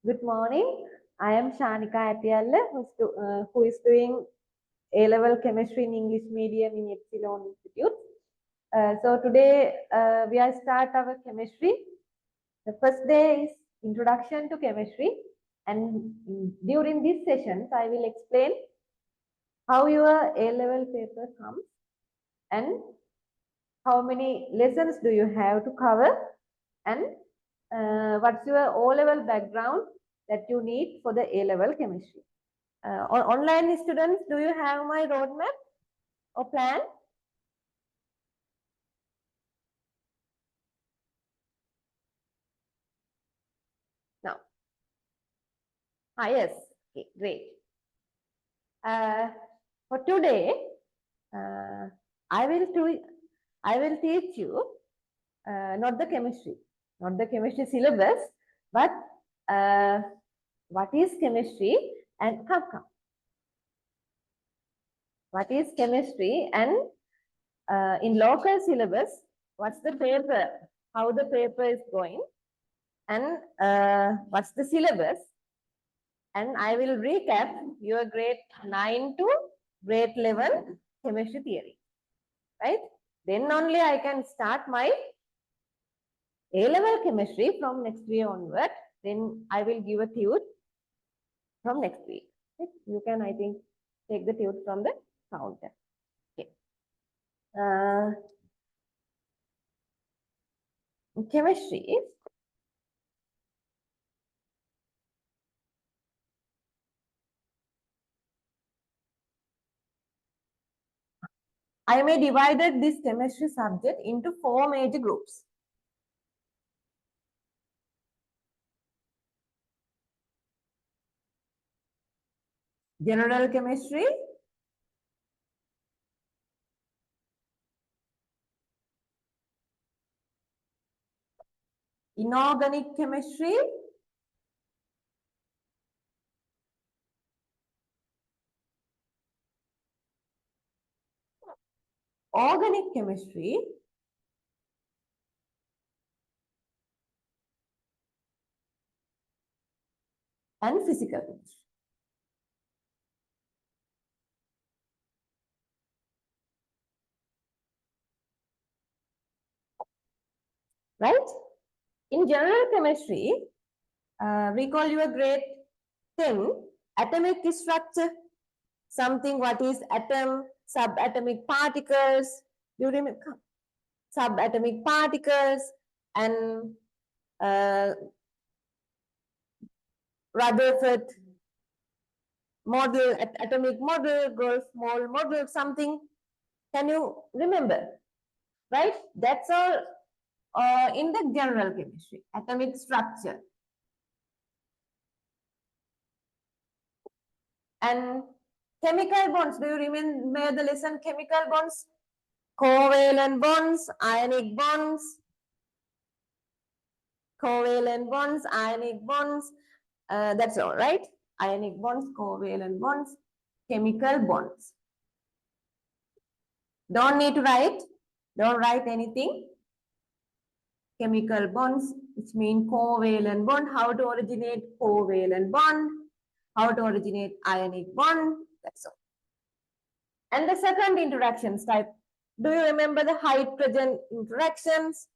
Good morning. I am Shanika Etiella, who is doing A-level chemistry in English medium in Epsilon Institute. So today we are start our chemistry. The first day is introduction to chemistry, and during these sessions I will explain how your A-level paper comes and how many lessons do you have to cover, and what's your O-level background that you need for the A-level chemistry. Online students, do you have my roadmap or plan? No. Yes. Okay, great. For today, I will teach you not the chemistry syllabus, but what is chemistry and come. What is chemistry and in local syllabus, what's the paper, how the paper is going, and what's the syllabus, and I will recap your grade 9 to grade 11 chemistry theory, right? Then only I can start my A-level chemistry from next week onward. Then I will give a tute from next week. Okay? You can, I think, take the tute from the counter. Okay. Chemistry. I may divided this chemistry subject into 4 major groups. General chemistry, inorganic chemistry, organic chemistry, and physical chemistry. Right? In general chemistry, recall your grade 10, atomic structure, something what is atom, subatomic particles, do you remember? Subatomic particles and Rutherford model, atomic model, Golf small model, something. Can you remember? Right? That's all in the general chemistry, atomic structure. And chemical bonds, do you remember the lesson chemical bonds? Covalent bonds, ionic bonds, covalent bonds, ionic bonds, that's all, right? Ionic bonds, covalent bonds, chemical bonds. Don't need to write, don't write anything. Chemical bonds, which mean covalent bond, how to originate covalent bond, how to originate ionic bond, that's all. And the second interactions type, do you remember the hydrogen interactions?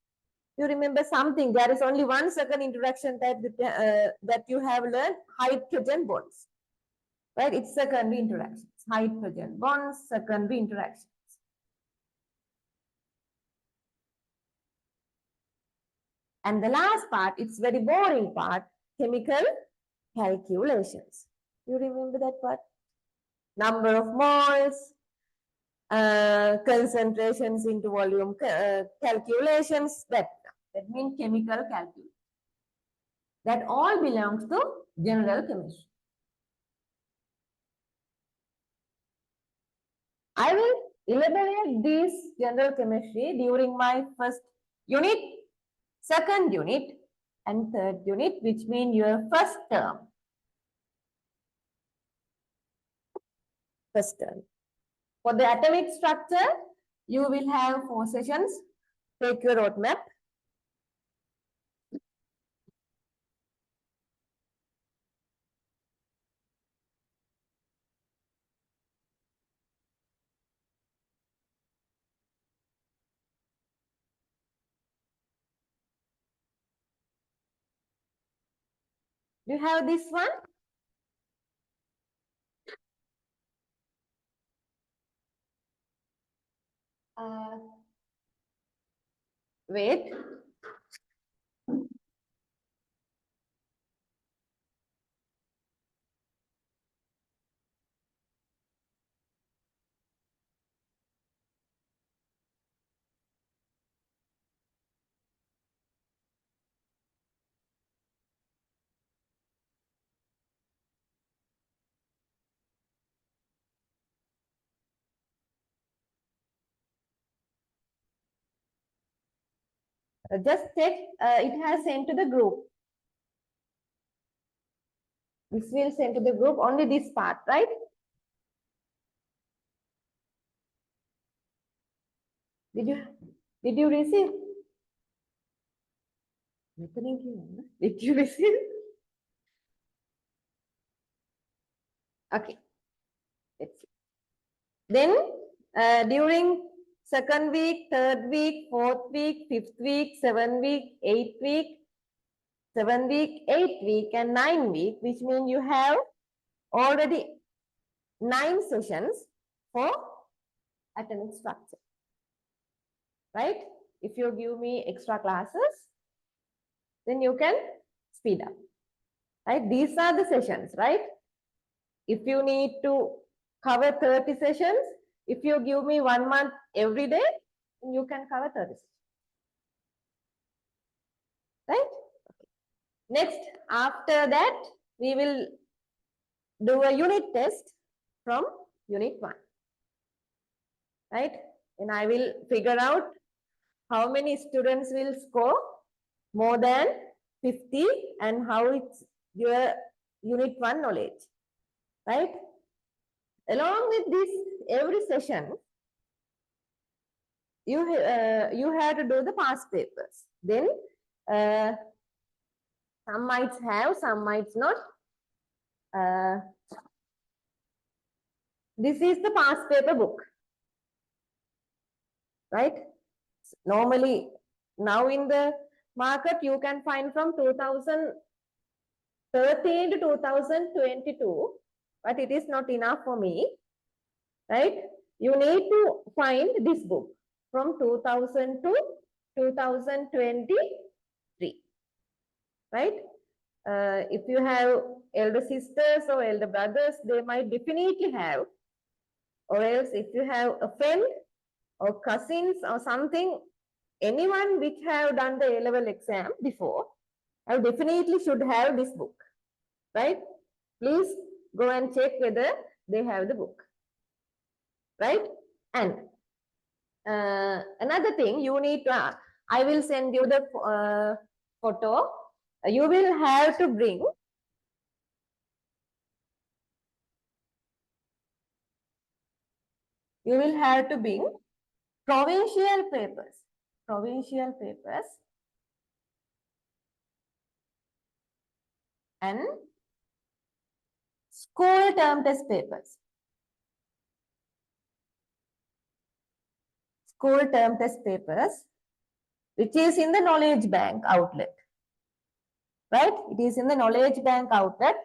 You remember something, there is only one second interaction type that you have learned, hydrogen bonds, right? It's secondary interactions, hydrogen bonds, secondary interactions. And the last part, it's very boring part, chemical calculations. You remember that part? Number of moles, concentrations into volume calculations, that means chemical calculation. That all belongs to general chemistry. I will elaborate this general chemistry during my first unit, second unit, and third unit, which means your first term. First term. For the atomic structure, you will have 4 sessions. Take your roadmap. Do you have this one? Uh, Wait. Just check. It has sent to the group. This will send to the group only this part, right? Did you receive? Did you receive? Okay. Let's see. Then during second week, third week, fourth week, fifth week, 7th week, 8th week, 7th week, 8th week, and 9th week, which means you have already 9 sessions for attendance structure, right? If you give me extra classes, then you can speed up, right? These are the sessions, right? If you need to cover 30 sessions, if you give me 1 month every day, you can cover 30 sessions, right? Next, after that, we will do a unit test from unit 1, right? And I will figure out how many students will score more than 50 and how it's your unit 1 knowledge, right? Along with this, every session, you have to do the past papers. Then some might have, some might not. This is the past paper book, right? Normally, now in the market, you can find from 2013 to 2022, but it is not enough for me, right? You need to find this book from 2000 to 2023, right? If you have elder sisters or elder brothers, they might definitely have, or else if you have a friend or cousins or something, anyone which have done the A-level exam before, I definitely should have this book, right? Please go and check whether they have the book, right? And another thing you need to, I will send you the photo. You will have to bring provincial papers and school term test papers. School term test papers, which is in the knowledge bank outlet, right? It is in the knowledge bank outlet.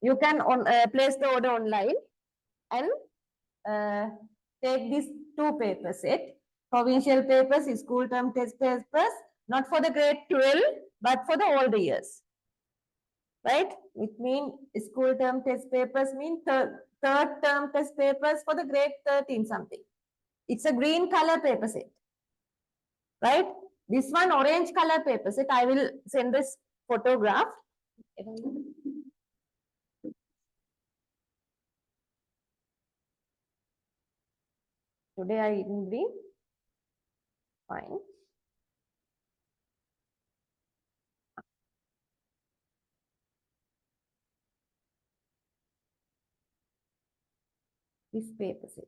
You can place the order online and take these 2 paper set. Provincial papers is school term test papers, not for the grade 12, but for the older years, right? It means school term test papers mean third term test papers for the grade 13 something. It's a green color paper set, right? This one orange color paper set. I will send this photograph. Today I didn't bring. Fine. This paper set.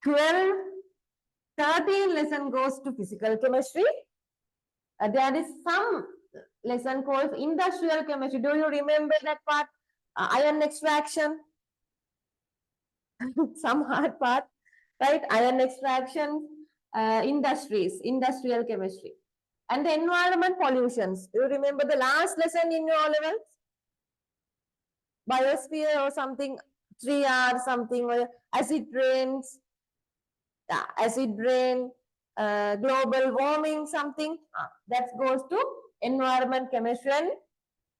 12, 13 lesson goes to physical chemistry. There is some lesson called industrial chemistry. Do you remember that part? Iron extraction. Some hard part, right? Iron extraction, industries, industrial chemistry. And the environment pollutions. Do you remember the last lesson in your levels? Biosphere or something, 3R something, or acid rains, acid rain, global warming something. That goes to environment chemistry and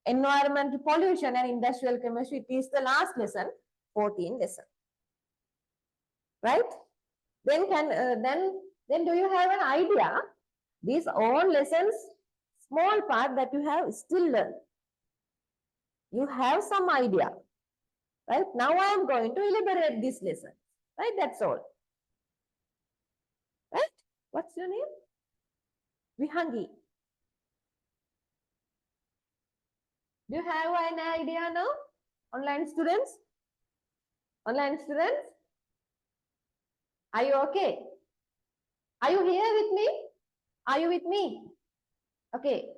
environment pollution and industrial chemistry. It is the last lesson, 14 lesson. Right? Then then do you have an idea? These all lessons, small part that you have still learned. You have some idea. Right? Now I am going to elaborate this lesson. Right? That's all. Right? What's your name? Vihangi. Do you have an idea now? Online students? Online students? Are you okay? Are you here with me? Are you with me? Okay.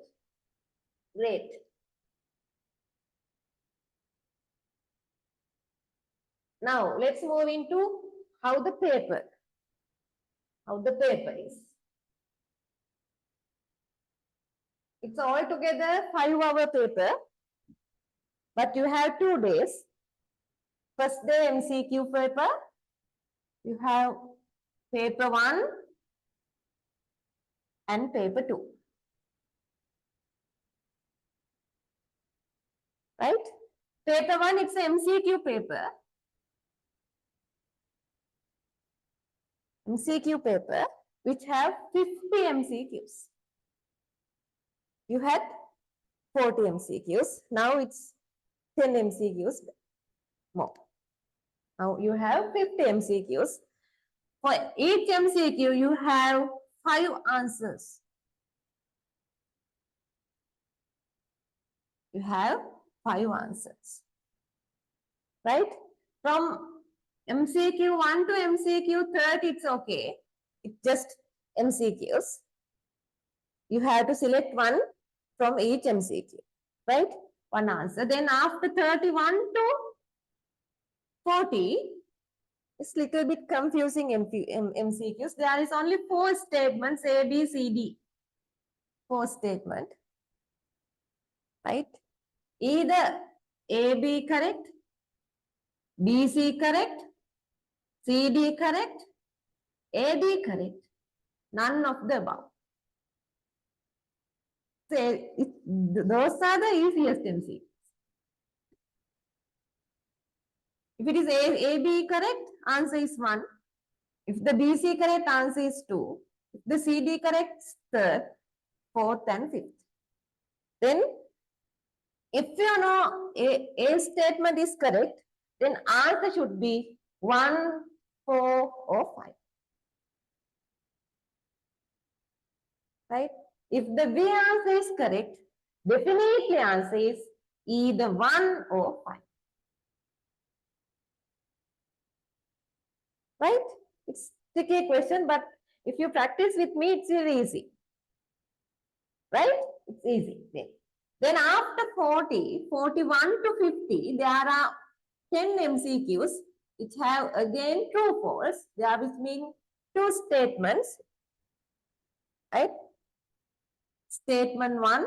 Great. Now let's move into how the paper is. It's altogether 5-hour paper, but you have 2 days. First day MCQ paper, you have paper 1 and paper 2. Right? Paper 1, it's an MCQ paper. MCQ paper, which have 50 MCQs. You had 40 MCQs. Now it's 10 MCQs more. Now you have 50 MCQs. For each MCQ, you have 5 answers. You have 5 answers. Right? From MCQ 1 to MCQ 30, it's okay. It's just MCQs. You have to select one from each MCQ. Right? One answer. Then after 31 to 40, it's a little bit confusing MCQs. There is only 4 statements, A, B, C, D. 4 statements. Right? Either A, B correct, B, C correct, C, D correct, A, D correct. None of the above. So those are the easiest MCQs. If it is A, B correct, answer is 1. If the B, C correct, answer is 2. If the C, D correct, 3rd, 4th and 5th. Then if you know A statement is correct, then answer should be 1, 4 or 5. Right? If the B answer is correct, definitely answer is either 1 or 5. Right? It's a tricky question, but if you practice with me, it's very easy. Right? It's easy. Then after 40, 41 to 50, there are 10 MCQs which have again true false. There which mean 2 statements. Right? Statement 1,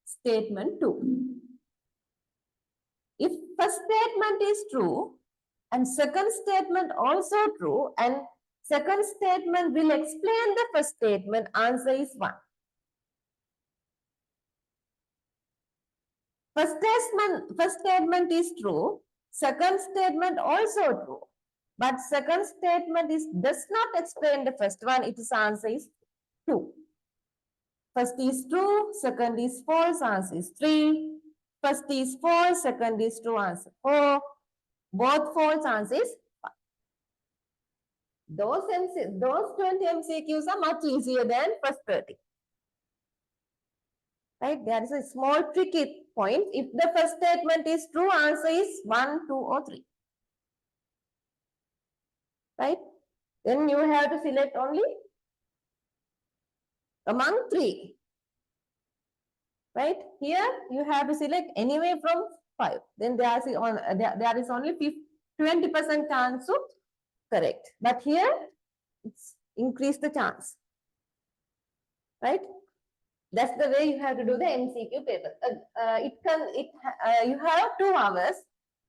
statement 2. If first statement is true and second statement also true and second statement will explain the first statement, answer is 1. First statement is true, second statement also true, but second statement does not explain the first one. Its answer is 2. First is true, second is false, answer is 3. First is false, second is true, answer 4. Both false, answer is 5. Those 20 MCQs are much easier than first 30. Right? There is a small tricky point. If the first statement is true, answer is 1, 2 or 3. Right? Then you have to select only among 3. Right? Here you have to select anyway from 5. Then there is only 20% chance to correct. But here it's increase the chance. Right? That's the way you have to do the MCQ paper. You have 2 hours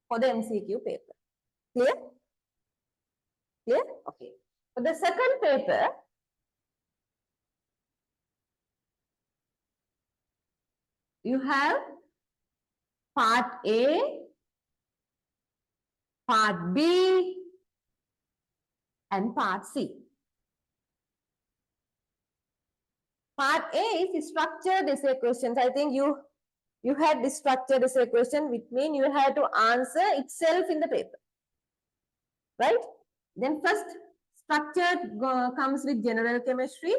for the MCQ paper. Clear? Clear? Okay. For the second paper, you have part A, part B, and part C. Part A is structured essay questions. I think you had this structured essay question, which means you had to answer itself in the paper. Right? Then first structure comes with general chemistry.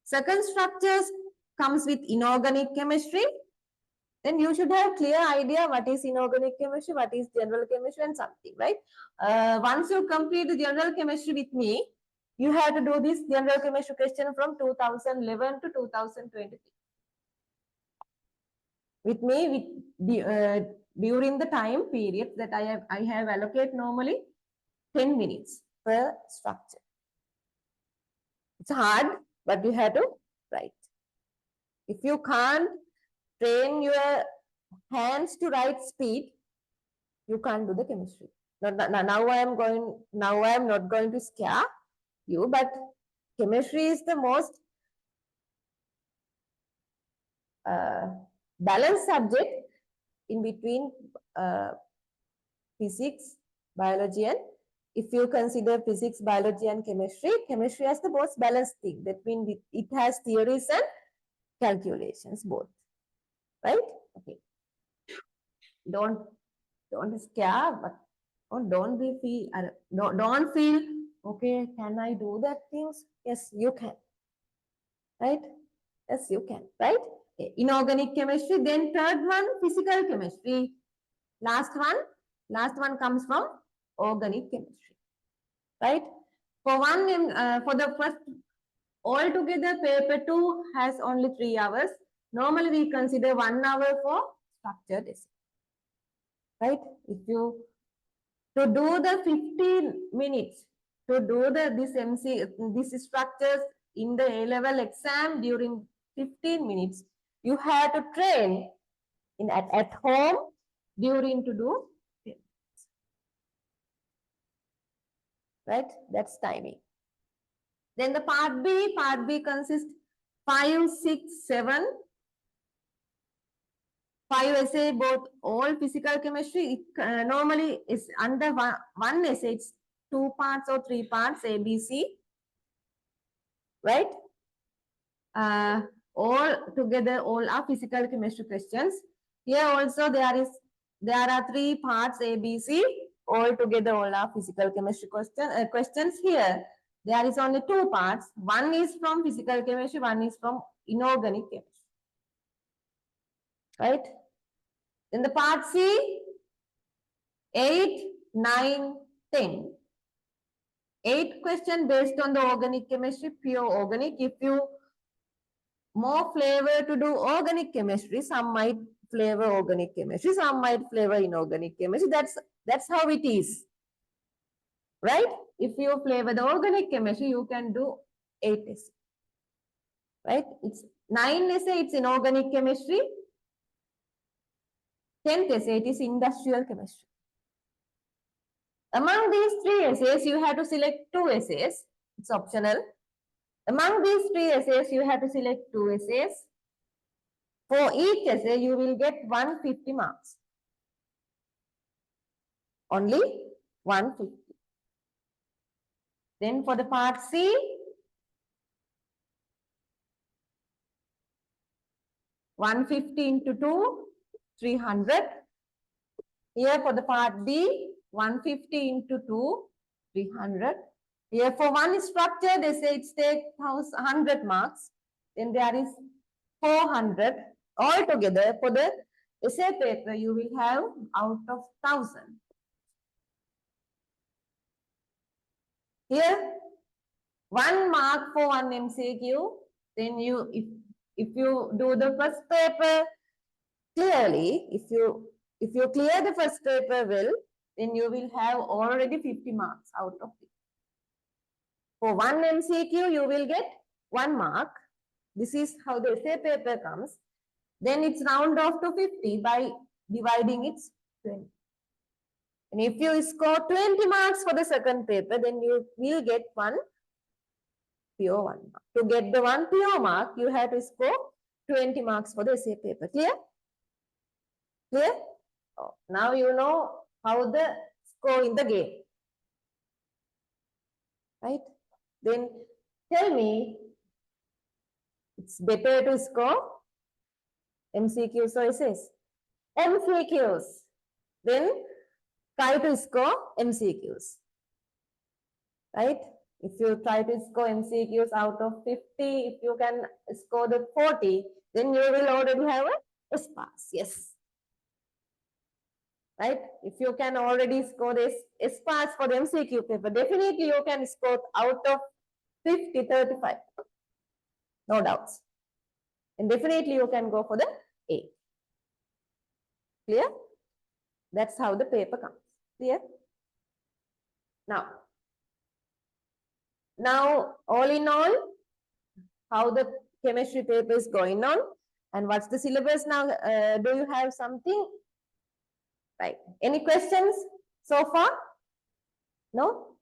Second structures comes with inorganic chemistry. Then you should have clear idea what is inorganic chemistry, what is general chemistry and something, right? Once you complete the general chemistry with me, you have to do this general chemistry question from 2011 to 2023. With me, during the time period that I have allocate normally 10 minutes per structure. It's hard, but you have to write. If you can't train your hands to write speed, you can't do the chemistry. Now I am not going to scare you, but chemistry is the most balanced subject in between physics, biology, and if you consider physics, biology, and chemistry has the most balanced thing. That means it has theories and calculations both. Right? Okay. Don't scare, but don't feel okay. Can I do that things? Yes, you can. Right? Yes, you can. Right? Okay. Inorganic chemistry. Then third one, physical chemistry. Last one comes from organic chemistry. Right? For the first, altogether paper 2 has only 3 hours. Normally we consider 1 hour for structured essay. Right? If you to do the 15 minutes to do this structures in the A-level exam during 15 minutes, you have to train at home during to do 10 minutes. Right? That's timing. Then the part B consists 5, 6, 7. 5 essay, both all physical chemistry. Normally is under one essay, it's 2 parts or 3 parts, A, B, C. Right? All together, all are physical chemistry questions. Here also there are 3 parts, A, B, C. All together, all are physical chemistry questions. Here there is only 2 parts. One is from physical chemistry, one is from inorganic chemistry. Right? In the part C, 8, 9, 10. 8 questions based on the organic chemistry, pure organic. If you more flavor to do organic chemistry, some might flavor organic chemistry, some might flavor inorganic chemistry. That's how it is. Right? If you flavor the organic chemistry, you can do 8 essay. Right? It's 9 essay, it's inorganic chemistry. 10th essay, it is industrial chemistry. Among these 3 essays, you have to select 2 essays. It's optional. Among these 3 essays, you have to select 2 essays. For each essay, you will get 150 marks. Only 150. Then for the part C, 150 into 2, 300. Here for the part B, 150 into 2, 300. Here for one structure, they say it takes 100 marks. Then there is 400. Altogether, for the essay paper, you will have out of 1000. Here, 1 mark for one MCQ. Then if you do the first paper clearly, if you clear the first paper well, then you will have already 50 marks out of it. For one MCQ, you will get 1 mark. This is how the essay paper comes. Then it's round off to 50 by dividing its 20. And if you score 20 marks for the second paper, then you will get one pure 1 mark. To get the one pure mark, you have to score 20 marks for the essay paper. Clear? Clear? Oh, now you know how the score in the game. Right? Then tell me, it's better to score MCQs or essays? MCQs. Then try to score MCQs. Right? If you try to score MCQs out of 50, if you can score the 40, then you will already have a S pass. Yes. Right? If you can already score this S pass for the MCQ paper, definitely you can score out of 50, 35. No doubts. And definitely you can go for the A. Clear? That's how the paper comes. Clear? Now, all in all, how the chemistry paper is going on and what's the syllabus now? Do you have something? Right. Any questions so far? No?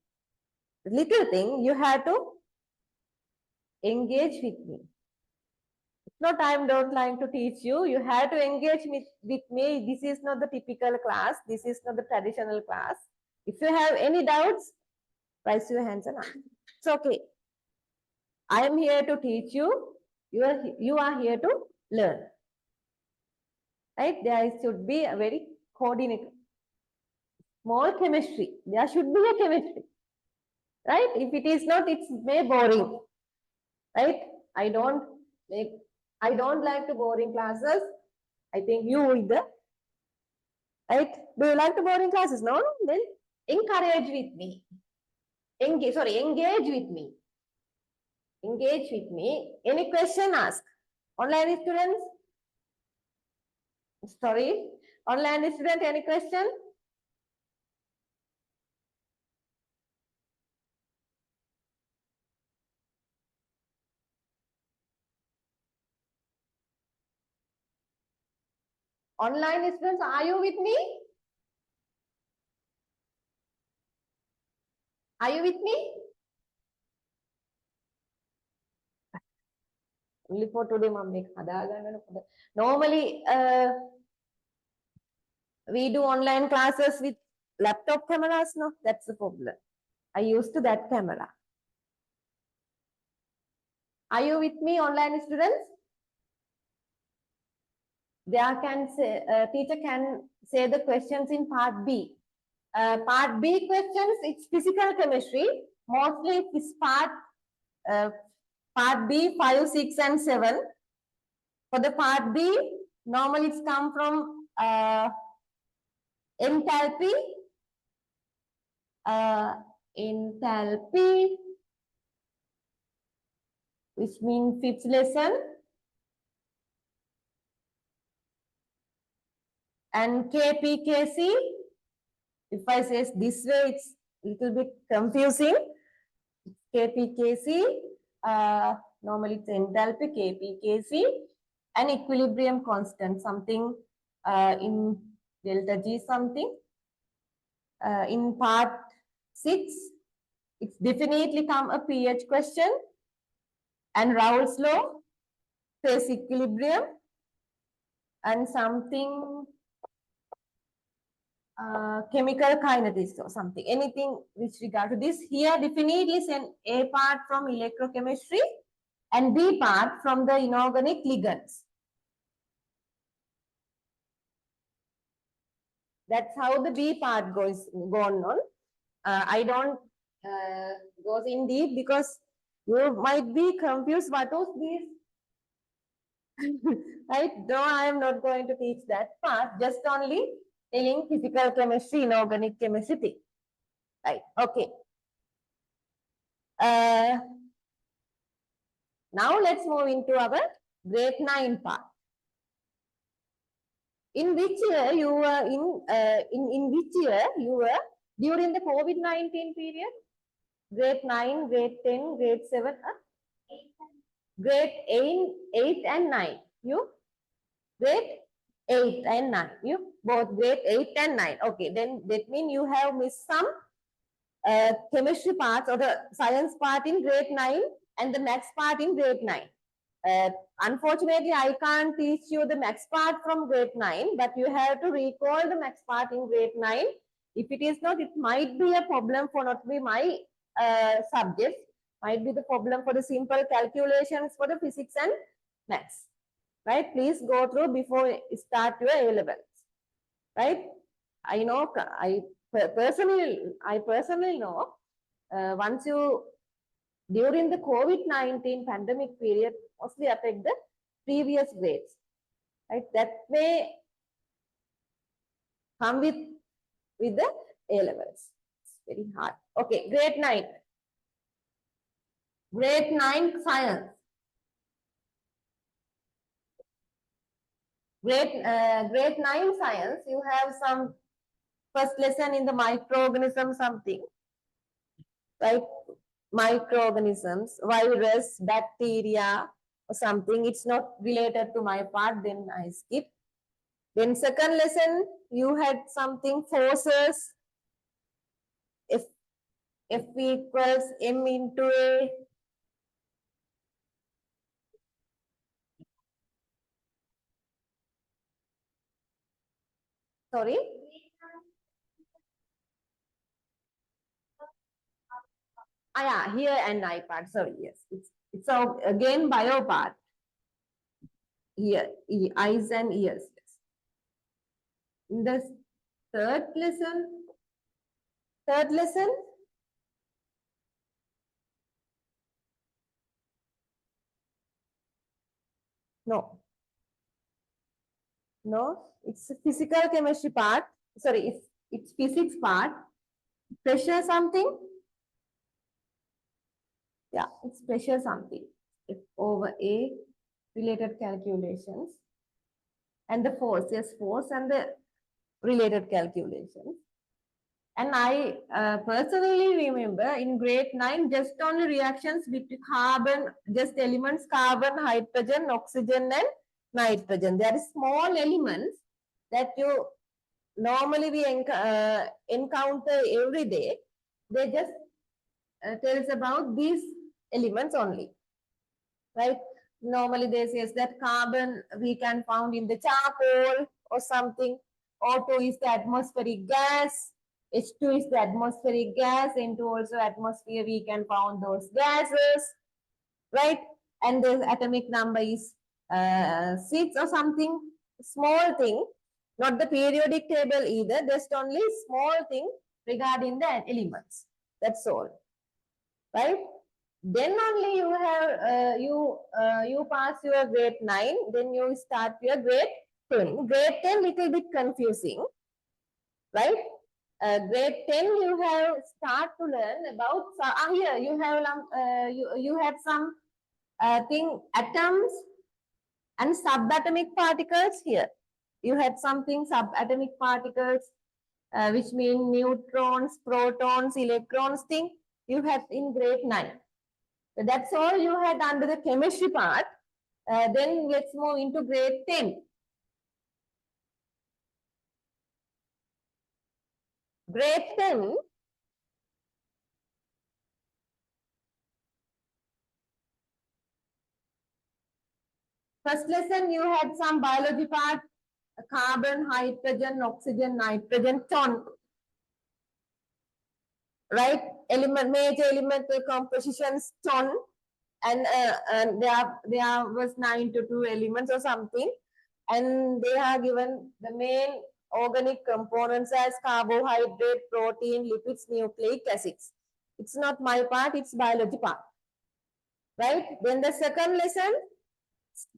Little thing, you have to engage with me. No time, don't like to teach you. You have to engage with me. This is not the typical class. This is not the traditional class. If you have any doubts, raise your hands and ask. It's okay. I am here to teach you. You are here to learn. Right? There should be a very coordinated. Small chemistry. There should be a chemistry. Right? If it is not, it's very boring. Right? I don't like to boring classes. I think you either. Right? Do you like the boring classes? No? Then encourage with me. Engage with me. Engage with me. Any question, ask. Online students? Sorry. Online student, any question? Online students, are you with me? Are you with me? Only for today, mummy. Normally, we do online classes with laptop cameras. No, that's the problem. I used to that camera. Are you with me, online students? Teacher can say the questions in part B. Part B questions, it's physical chemistry. Mostly it's part B 5, 6 and 7. For the part B, normally it's come from enthalpy, which means 5th lesson, and KPKC. If I say this way, it's a little bit confusing. KPKC, normally it's enthalpy, KPKC, and equilibrium constant, something in delta G something. In part 6, it's definitely come a pH question and Raoult's law, phase equilibrium, and something chemical kinetics or something, anything with regard to this. Here definitely is an A part from electrochemistry and B part from the inorganic ligands. That's how the B part goes on. I don't goes in deep because you might be confused. What was this? Right? No, I am not going to teach that part. Just only telling physical chemistry, inorganic chemistry. Right? Okay. Now let's move into our grade 9 part. In which year you were in which year you were during the COVID-19 period? Grade 9, grade 10, grade 7, grade 8 and 9. You? Grade 8 and 9. You? Both grade 8 and 9. Okay, then that means you have missed some chemistry parts or the science part in grade 9 and the maths part in grade 9. Unfortunately, I can't teach you the maths part from grade 9, but you have to recall the maths part in grade 9. If it is not, it might be a problem for not be my subjects, might be the problem for the simple calculations for the physics and maths. Right? Please go through before you start your A levels. Right? I know, I personally know once you during the COVID-19 pandemic period mostly affect the previous grades, right? That may come with the A levels. It's very hard. Okay, grade 9. Grade 9 science. Grade 9 science, you have some first lesson in the microorganism something, right? Microorganisms, virus, bacteria, or something. It's not related to my part, then I skip. Then second lesson, you had something forces. F equals M into A. Sorry? Yeah, here and I part. Sorry, yes. It's again bio part. Here, eyes and ears. Yes. In the third lesson, no, it's physical chemistry part. Sorry, it's physics part. Pressure something. Yeah, it's pressure something. F over A related calculations. And the force, yes, force and the related calculations. And I personally remember in grade 9, just only reactions between carbon, just elements, carbon, hydrogen, oxygen, and nitrogen. There are small elements that you normally we encounter every day. They just tells about these elements only, right? Normally they says that carbon we can found in the charcoal or something. O2 is the atmospheric gas. H2 is the atmospheric gas. N2 also atmosphere we can found those gases, right? And the atomic number is 6 or something, small thing, not the periodic table either, just only small thing regarding the elements. That's all, right? Then only you have you pass your grade 9, then you start your grade 10. Grade 10 little bit confusing, right? Grade 10 you have start to learn about here you have you had some thing atoms and subatomic particles here. You had something subatomic particles which mean neutrons, protons, electrons thing you had in grade 9. So that's all you had under the chemistry part. Then let's move into grade 10. Grade 10, first lesson you had some biology part, carbon, hydrogen, oxygen, nitrogen, ton, right? Element, major elemental compositions, ton, and there was 9 to 2 elements or something, and they are given the main organic components as carbohydrate, protein, lipids, nucleic acids. It's not my part, it's biology part, right? Then the second lesson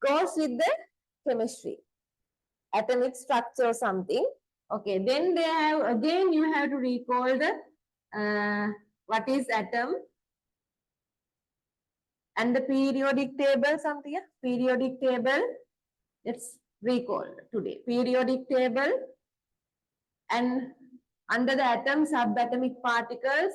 goes with the chemistry, atomic structure or something. Okay, then they have, again you have to recall the what is atom, And the periodic table, something, periodic table, let's recall today. Periodic table, and under the atom, subatomic particles,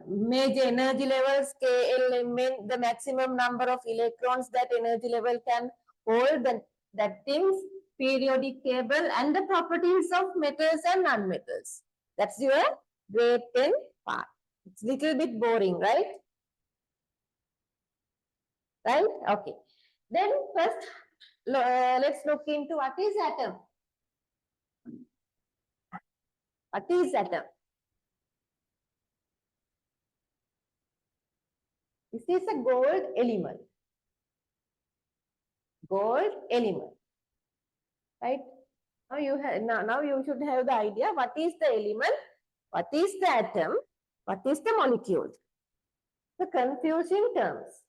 major energy levels, KL, the maximum number of electrons that energy level can hold, that things, periodic table, and the properties of metals and non-metals. That's your grade 10 part. It's a little bit boring, right? Right? Okay. Then first, let's look into what is atom. What is atom? This is a gold element. Gold element. Right? Now you should have the idea what is the element, what is the atom, what is the molecule. The confusing terms.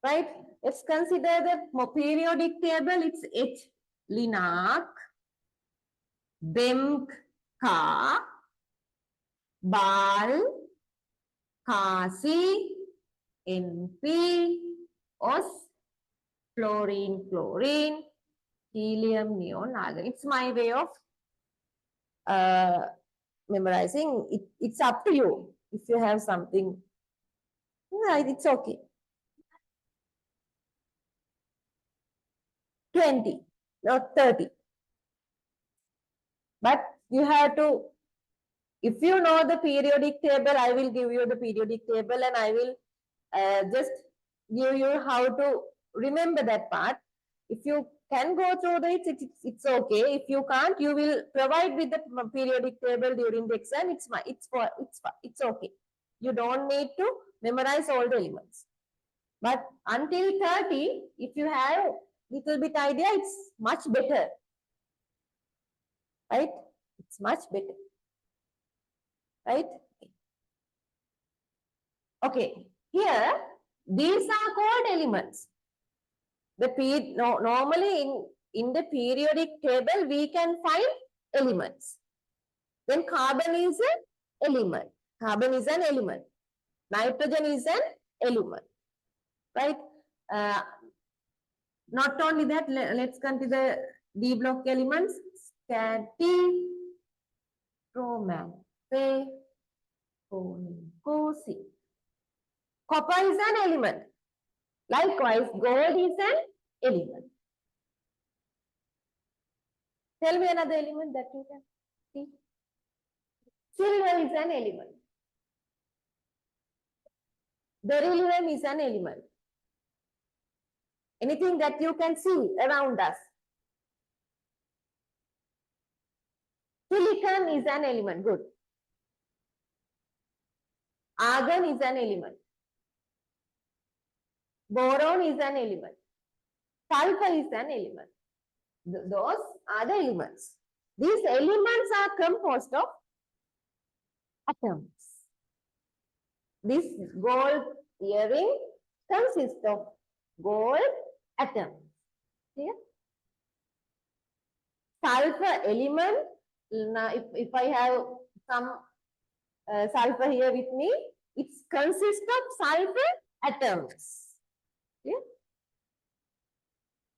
Right? Let's consider the periodic table. It's H. Linak, Bemk, Ka, Bal, Kasi, NP, OS, fluorine, chlorine, helium, neon, argon. It's my way of memorizing. It's up to you. If you have something, it's okay. 20, not 30. But you have to, if you know the periodic table, I will give you the periodic table and I will just give you how to remember that part. If you can go through it's okay. If you can't, you will provide with the periodic table during the exam. It's okay. You don't need to memorize all the elements. But until 30, if you have little bit idea, it's much better. Right? It's much better. Right? Okay. Here, these are called elements. Normally in the periodic table, we can find elements. Then carbon is an element. Carbon is an element. Nitrogen is an element. Right? Not only that, let's consider D block elements. Scati, Roman, Fe, Cosi. Copper is an element. Likewise, gold is an element. Tell me another element that you can see. Silver is an element. Beryllium is an element. Anything that you can see around us. Silicon is an element. Good. Argon is an element. Boron is an element. Sulfur is an element. Those are the elements. These elements are composed of atoms. This gold earring consists of gold atoms. Clear? Sulfur element. Now, if I have some sulfur here with me, it consists of sulfur atoms. Yeah?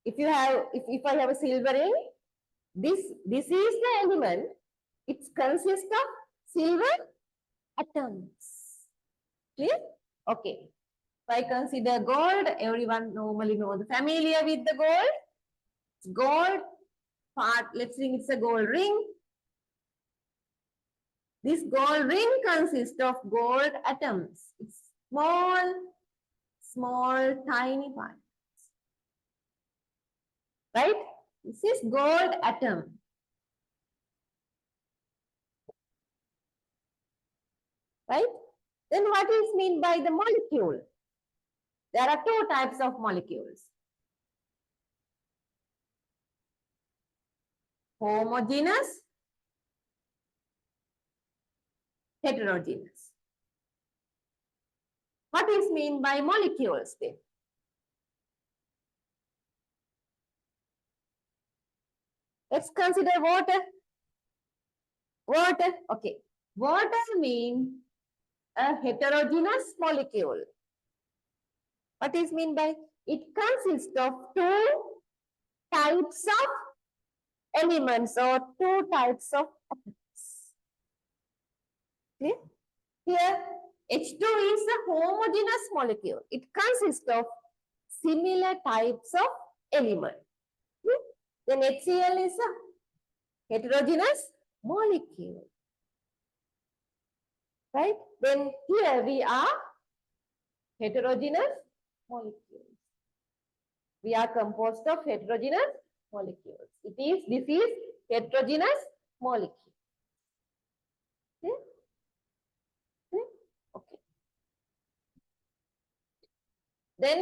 If I have a silver ring, this is the element. It consists of silver atoms. Clear? Okay. If I consider gold, everyone normally knows, familiar with the gold. Gold part, let's think it's a gold ring. This gold ring consists of gold atoms. It's small, tiny parts. Right? This is gold atom. Right? Then what is meant by the molecule? There are two types of molecules. Homogeneous, heterogeneous. What is meant by molecules then? Let's consider water. Water, okay. Water means a heterogeneous molecule. What is mean by it consists of two types of elements or two types of atoms. Okay? Here, H2 is a homogeneous molecule. It consists of similar types of element. Okay? Then HCl is a heterogeneous molecule. Right? Then here we are heterogeneous molecules. We are composed of heterogeneous molecules. This is heterogeneous molecule. Okay? Okay. Then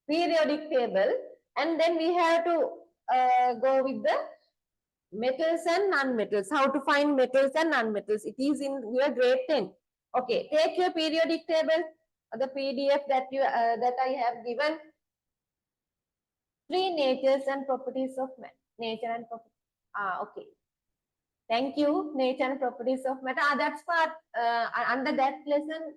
periodic table, and then we have to go with the metals and non-metals. How to find metals and non-metals? It is in your grade 10. Okay, take your periodic table, the PDF that I have given. Three natures and properties of matter. Nature and properties. Okay. Thank you. Nature and properties of matter. That's part under that lesson.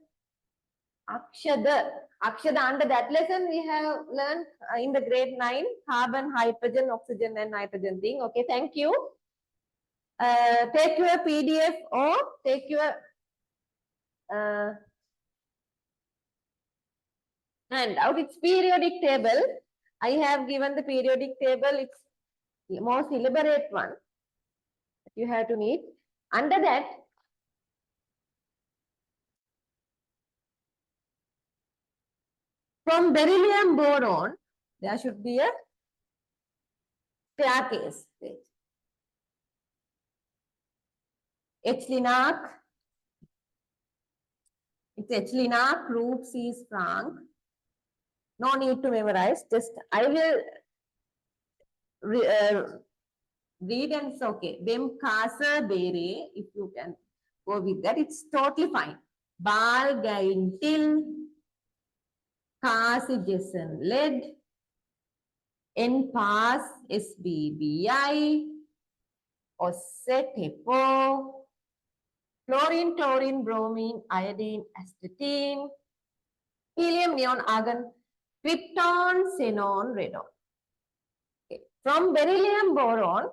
Akshada. Under that lesson we have learned in the grade 9 carbon, hydrogen, oxygen and nitrogen thing. Okay, thank you. Take your PDF or take your handout. It's periodic table. I have given the periodic table. It's the most elaborate one that you have to need. Under that, from beryllium boron, there should be a staircase. H-Linac. It's H-Linac, group C is Frank. No need to memorize. Just I will read and it's okay. Bem Casa Bere, if you can go with that, it's totally fine. Bal Gaintil, Kasi Jason Led, N Pass SBBI, Osset Hepo, chlorine, taurine, bromine, iodine, astatine, helium, neon, argon, krypton, xenon, radon. Okay. From beryllium boron,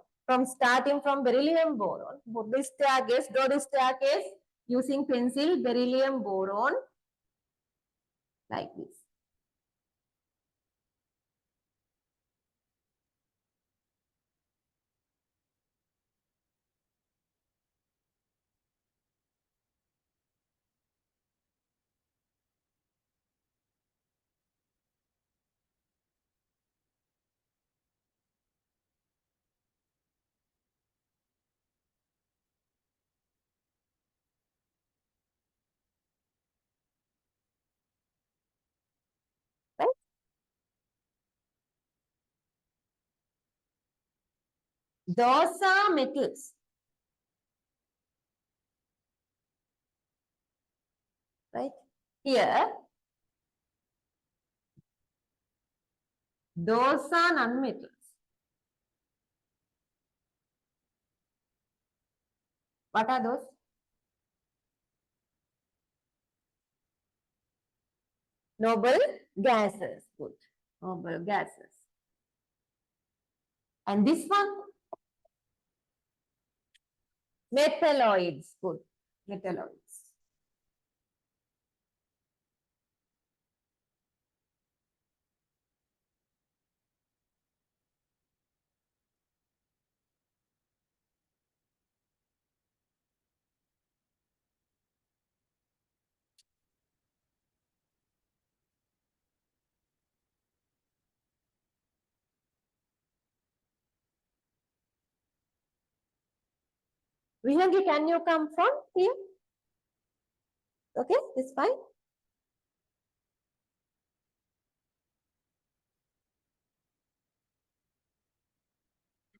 starting from beryllium boron, this staircase, draw the staircase using pencil, beryllium boron, like this. Right? Those are metals. Right? Here, those are non-metals. What are those? Noble gases. Good. Noble gases. And this one? Metalloids. Good. Metalloids. Vihangi, can you come from here? Okay, it's fine.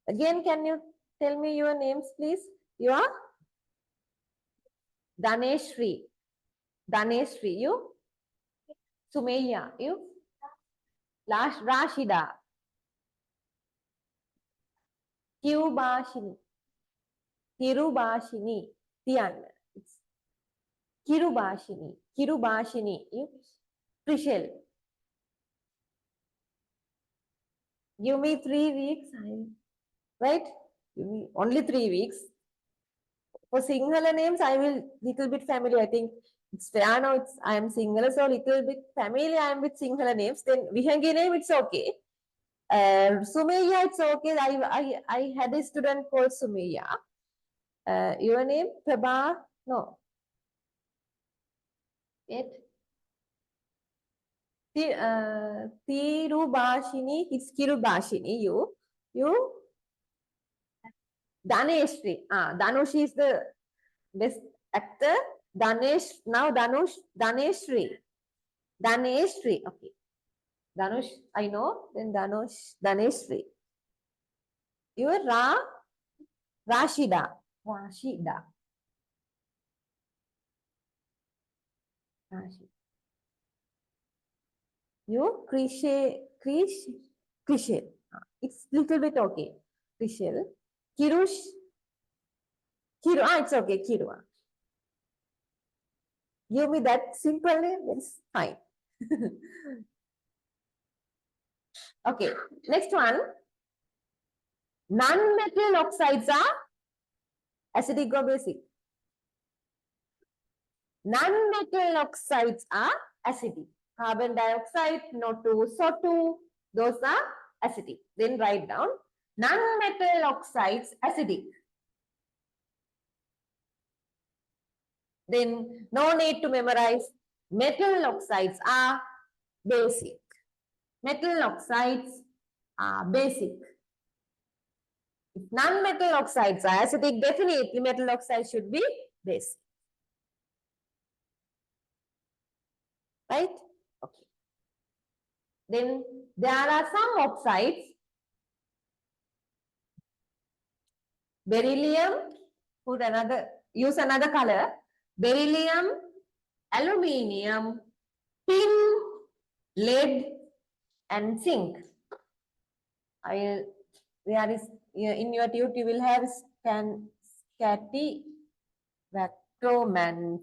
Again, can you tell me your names, please? You are? Daneshri. Daneshri, you? Sumeya, you? Rashida. Kirubashini. Tirubashini. Tian. It's Kirubashini. Kirubashini. Prishel. Give me 3 weeks. Right? Give me only 3 weeks. For Sinhala names, I will little bit familiar. I think it's fair now. I am Sinhala, so little bit familiar. I am with Sinhala names. Then Vihangi name, it's okay. Sumaya, it's okay. I had a student called Sumaya. Your name, Prabha? No. It. Tirubashini, it's Kirubashini. You. Daneshri. Danush is the best actor. Danesh, now Daneshri. Daneshri, okay. Danush, I know. Then Daneshri. You are Rashida. Rashida. You Krishel. It's little bit okay. Krishel. Kirush. It's okay. Kiru. Give me that simple name. That's fine. Okay. Next one. Non-metal oxides are acidic or basic? Non-metal oxides are acidic. Carbon dioxide, NO2, SO2, those are acidic. Then write down non-metal oxides acidic. Then no need to memorize. Metal oxides are basic. Metal oxides are basic. If non-metal oxides are acidic, definitely metal oxide should be basic. Right? Okay. Then there are some oxides. Beryllium, use another color. Beryllium, aluminium, tin, lead, and zinc. There is in your tube you will have vacromance,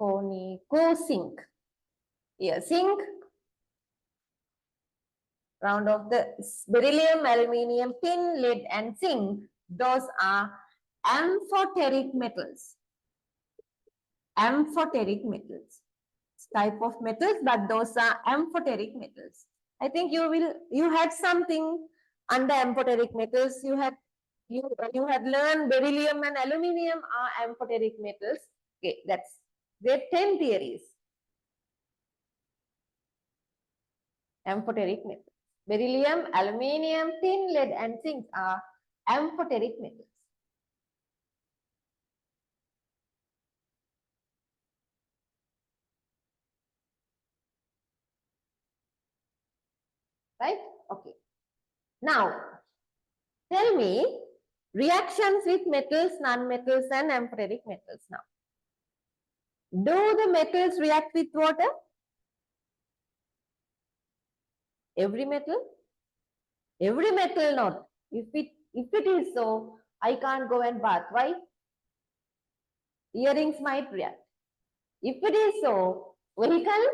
conico, zinc. Here, zinc. Round of the beryllium, aluminium, tin, lead, and zinc. Those are amphoteric metals. Amphoteric metals. It's type of metals, but those are amphoteric metals. I think you had something under amphoteric metals. You had learned beryllium and aluminium are amphoteric metals. Okay, that's there 10 theories. Amphoteric metals. Beryllium, aluminium, tin, lead, and zinc are amphoteric metals. Right? Okay. Now, tell me reactions with metals, non-metals, and amphoteric metals now. Do the metals react with water? Every metal? Every metal not. If it is so, I can't go and bath. Why? Earrings might react. If it is so, vehicle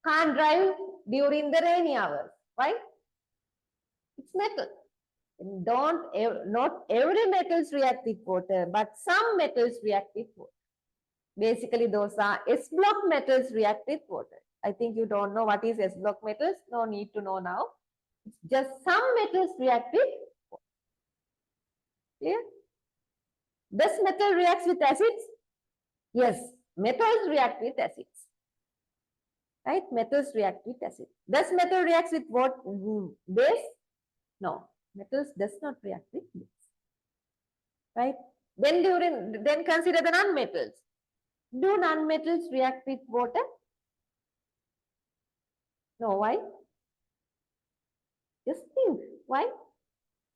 can't drive during the rainy hours. Why? It's metal. Not every metals react with water, but some metals react with water. Basically, those are S-block metals react with water. I think you don't know what is S-block metals. No need to know now. It's just some metals react with water. Clear? Does metal reacts with acids? Yes, metals react with acids. Right? Metals react with acids. Does metal reacts with what? Base? No. Metals does not react with base. Right? Then consider the non-metals. Do non-metals react with water? No, why? Just think, why?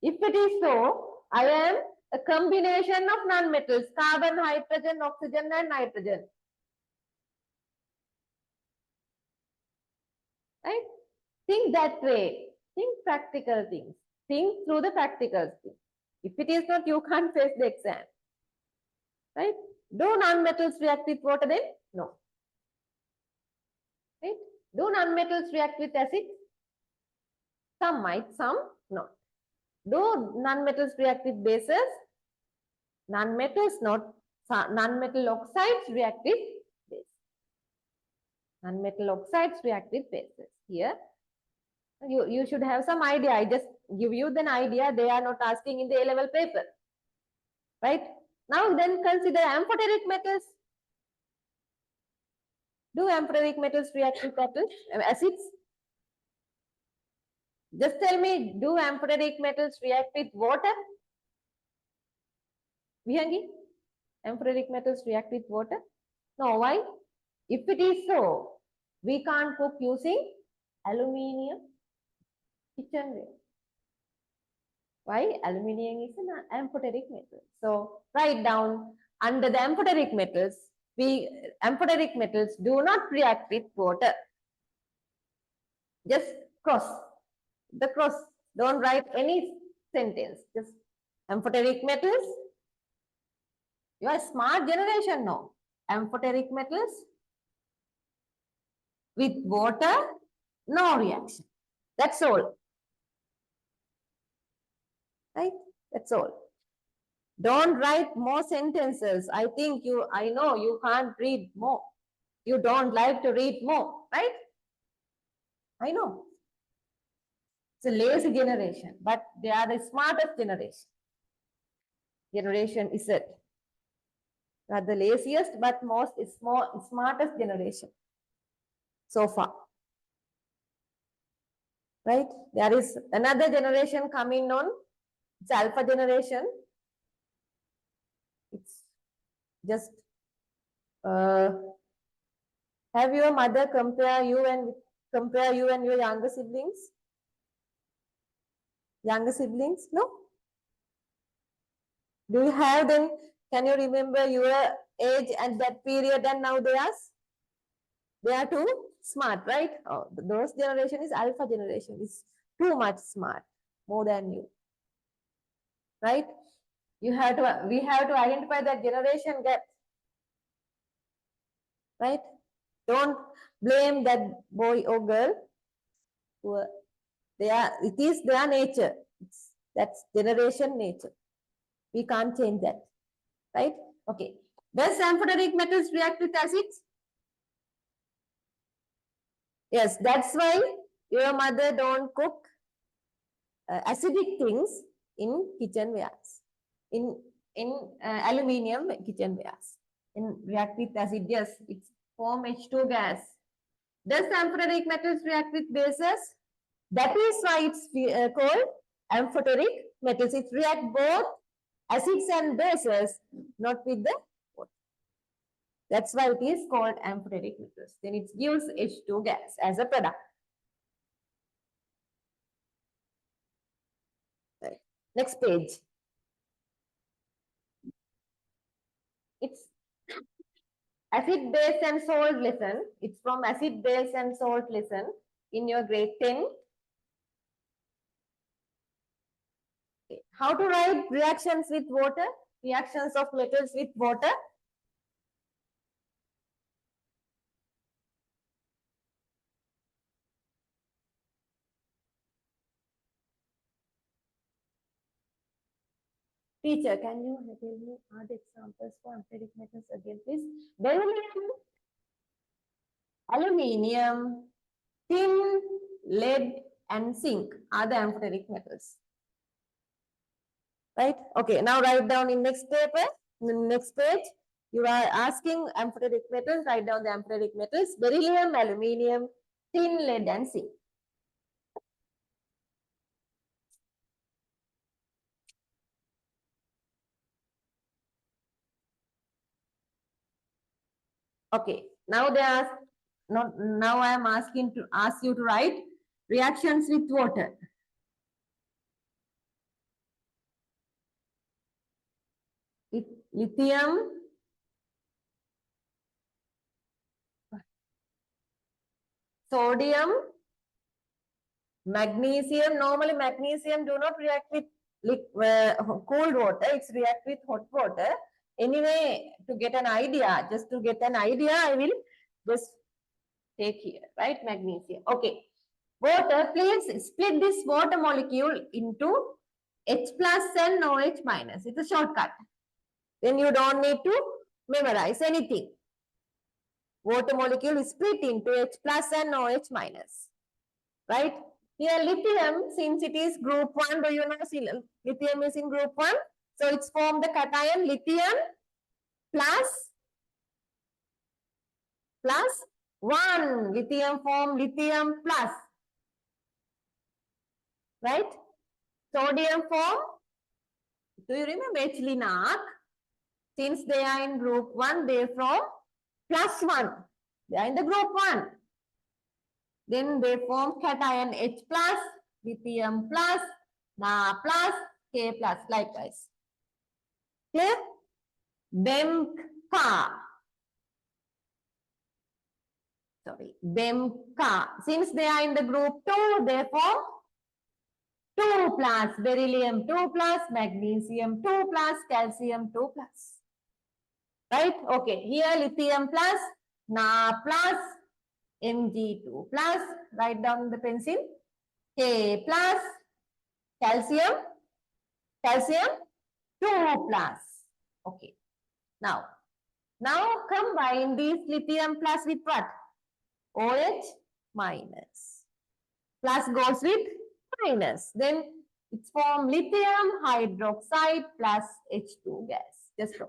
If it is so, I am a combination of non-metals, carbon, hydrogen, oxygen, and nitrogen. Right? Think that way. Think practical things. Think through the practical things. If it is not, you can't face the exam. right? Do nonmetals react with water then? No. Right? Do nonmetals react with acid? Some might, some not. Do nonmetals react with bases? Nonmetals not. Nonmetal oxides react with bases. Nonmetal oxides react with bases. Here, you should have some idea. I just give you an idea. They are not asking in the A-level paper. Right? Now then consider amphoteric metals. Do amphoteric metals react with acids? Just tell me, do amphoteric metals react with water? Vihangi? Amphoteric metals react with water? No, why? If it is so, we can't cook using aluminium kitchenware. Why? Aluminium is an amphoteric metal. So write down under the amphoteric metals, amphoteric metals do not react with water. Just cross the cross. Don't write any sentence. Just amphoteric metals. You are smart generation now. Amphoteric metals with water, no reaction. That's all. Right? That's all. Don't write more sentences. I know you can't read more. You don't like to read more, right? I know. It's a lazy generation, but they are the smartest generation. Generation is it. Not the laziest, but smartest generation so far. Right? There is another generation coming on. It's alpha generation. It's just have your mother compare you and your younger siblings? Younger siblings? No? Do you have them? Can you remember your age at that period and now they are too smart, right? Oh, those generation is alpha generation. It's too much smart, more than you. Right? We have to identify that generation gap. Right? Don't blame that boy or girl. It is their nature. That's generation nature. We can't change that. Right? Okay. Does amphoteric metals react with acids? Yes, that's why your mother don't cook acidic things in kitchenwares, in aluminium kitchenwares. In react with acid, yes, it's form H2 gas. Does amphoteric metals react with bases? That is why it's called amphoteric metals. It react both acids and bases, not with the water. That's why it is called amphoteric metals. Then it gives H2 gas as a product. Right. Next page. It's acid, base and salt lesson. It's from acid, base and salt lesson in your grade 10. Okay. How to write reactions with water? Reactions of metals with water. Teacher, can you tell me odd examples for amphoteric metals again, please? Beryllium, aluminium, tin, lead, and zinc are the amphoteric metals. Right? Okay, now write down in next paper, next page. You are asking amphoteric metals, write down the amphoteric metals, beryllium, aluminium, tin, lead, and zinc. Okay, now they ask, now I am asking to ask you to write reactions with water. Lithium, sodium, magnesium. Normally magnesium do not react with cold water, it's react with hot water. Anyway, to get an idea, just to get an idea, I will just take here, right? Magnesium. Okay. Water, please split this water molecule into H plus and OH minus. It's a shortcut. Then you don't need to memorize anything. Water molecule is split into H plus and OH minus. Right? Here lithium, since it is group 1, do you know lithium is in group 1? So it's formed the cation lithium plus 1. Lithium form lithium plus. Right? Sodium form, do you remember ethylene? Since they are in group 1, they form plus 1. They are in the group 1. Then they form cation H plus, lithium plus, Na plus, K plus, likewise. Clear? Bemka. Sorry, Bemka. Since they are in the group 2, they form 2 plus, beryllium 2 plus, magnesium 2 plus, calcium 2 plus. Right? Okay, here lithium plus, Na plus, Mg2 plus, write down the pencil, K plus, calcium 2 plus. Okay. Now combine this lithium plus with what? OH minus. Plus goes with minus. Then it's form lithium hydroxide plus H2 gas. Just so.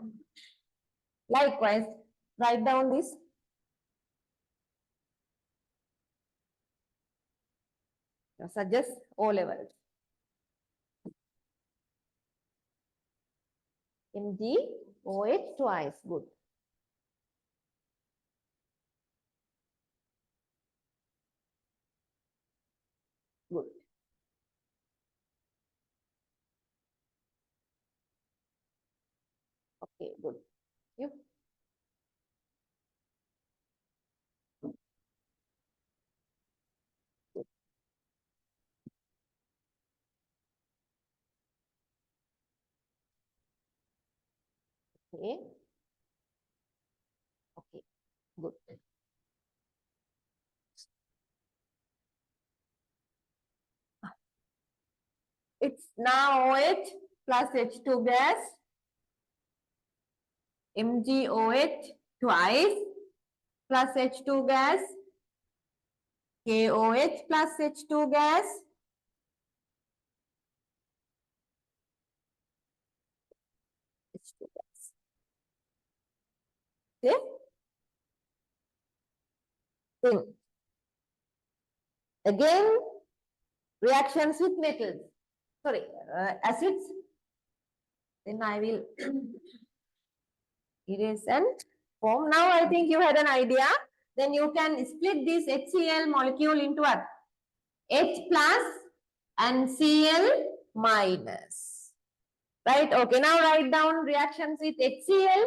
Likewise, write down this. Suggest O level. MgOH twice. Good. Good. Okay, good. You. Good. Okay. Okay, good. It's now OH plus H2 gas, MgOH twice plus H2 gas, KOH plus H2 gas, H2 gas. Okay? Then again, reactions with metals. Sorry, acids. Then I will erase and form. Now I think you had an idea. Then you can split this HCl molecule into what? H plus and Cl minus. Right? Okay. Now write down reactions with HCl.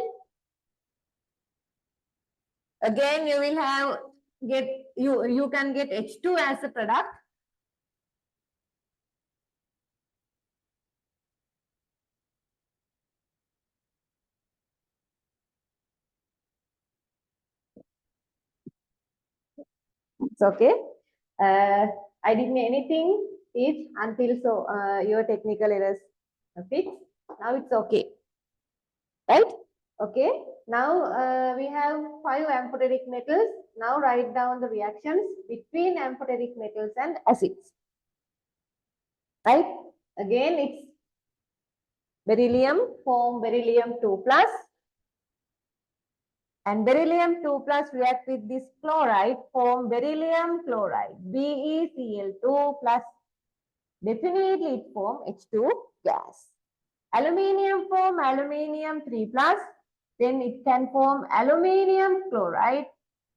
Again, you will have you can get H2 as a product. It's okay. I didn't anything is until your technical errors fixed. Now it's okay. Right? Okay. Now we have 5 amphoteric metals. Now write down the reactions between amphoteric metals and acids. Right? Again, it's beryllium form beryllium 2 plus. And beryllium 2 plus react with this chloride, form beryllium chloride, BeCl2 plus. Definitely it form H2 gas. Aluminium form aluminium 3 plus. Then it can form aluminium chloride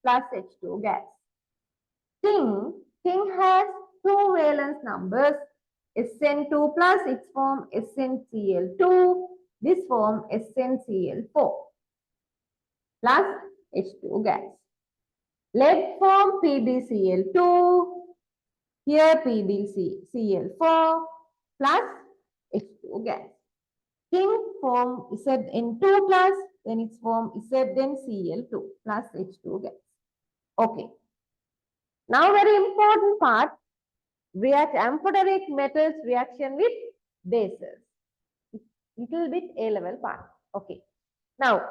plus H2 gas. Tin has 2 valence numbers. Sn2 plus, it form SnCl2. This form SnCl4 plus H2 gas. Lead form PbCl2. Here PbCl4 plus H2 gas. King form ZN2 plus, then its form ZnCl2 plus H2 gas. Okay. Now very important part, react amphoteric metals reaction with bases. Little bit A-level part. Okay. Now,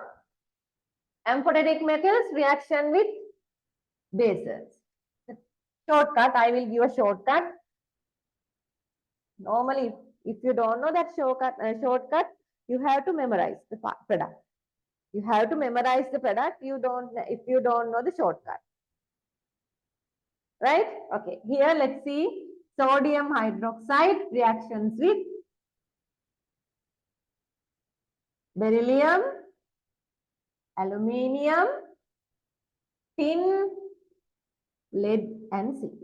amphoteric metals reaction with bases. Shortcut, I will give a shortcut. Normally, if you don't know that shortcut, you have to memorize the product. You have to memorize the product. If you don't know the shortcut. Right? Okay. Here, let's see sodium hydroxide reactions with beryllium, aluminium, tin, lead, and zinc.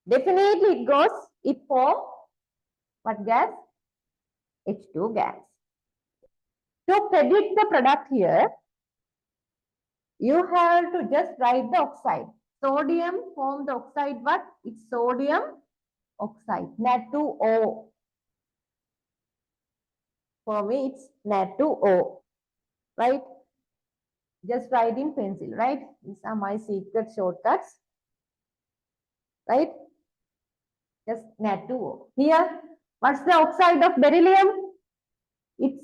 Definitely it forms what gas? H2 gas. To predict the product here, you have to just write the oxide. Sodium form the oxide what? It's sodium oxide, Na2O. For me, it's Na2O, right? Just write in pencil, right? These are my secret shortcuts, right? Just Na2O. Here, what's the oxide of beryllium? It's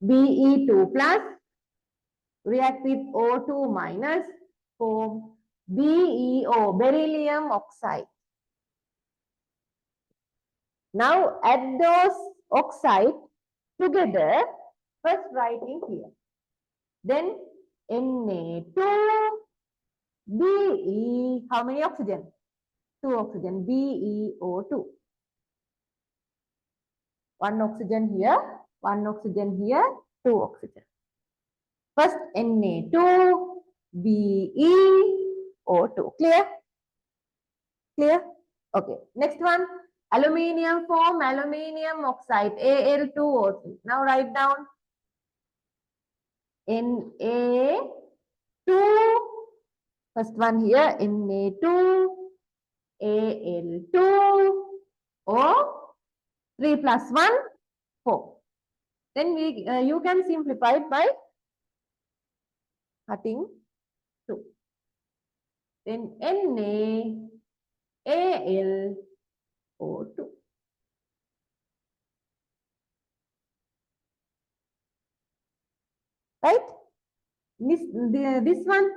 Be2 plus, react with O2 minus, form BeO, beryllium oxide. Now add those oxide together, first writing here. Then Na2, Be, how many oxygen? 2 oxygen, BeO2. One oxygen here, 2 oxygen. First Na2, BeO2. Clear? Clear? Okay. Next one, aluminium form, aluminium oxide, Al2O3. Now write down Na2, first one here, Na2, Al2, O, 3 plus 1, 4. Then you can simplify it by cutting 2. Then NaAlO2. Right? This one,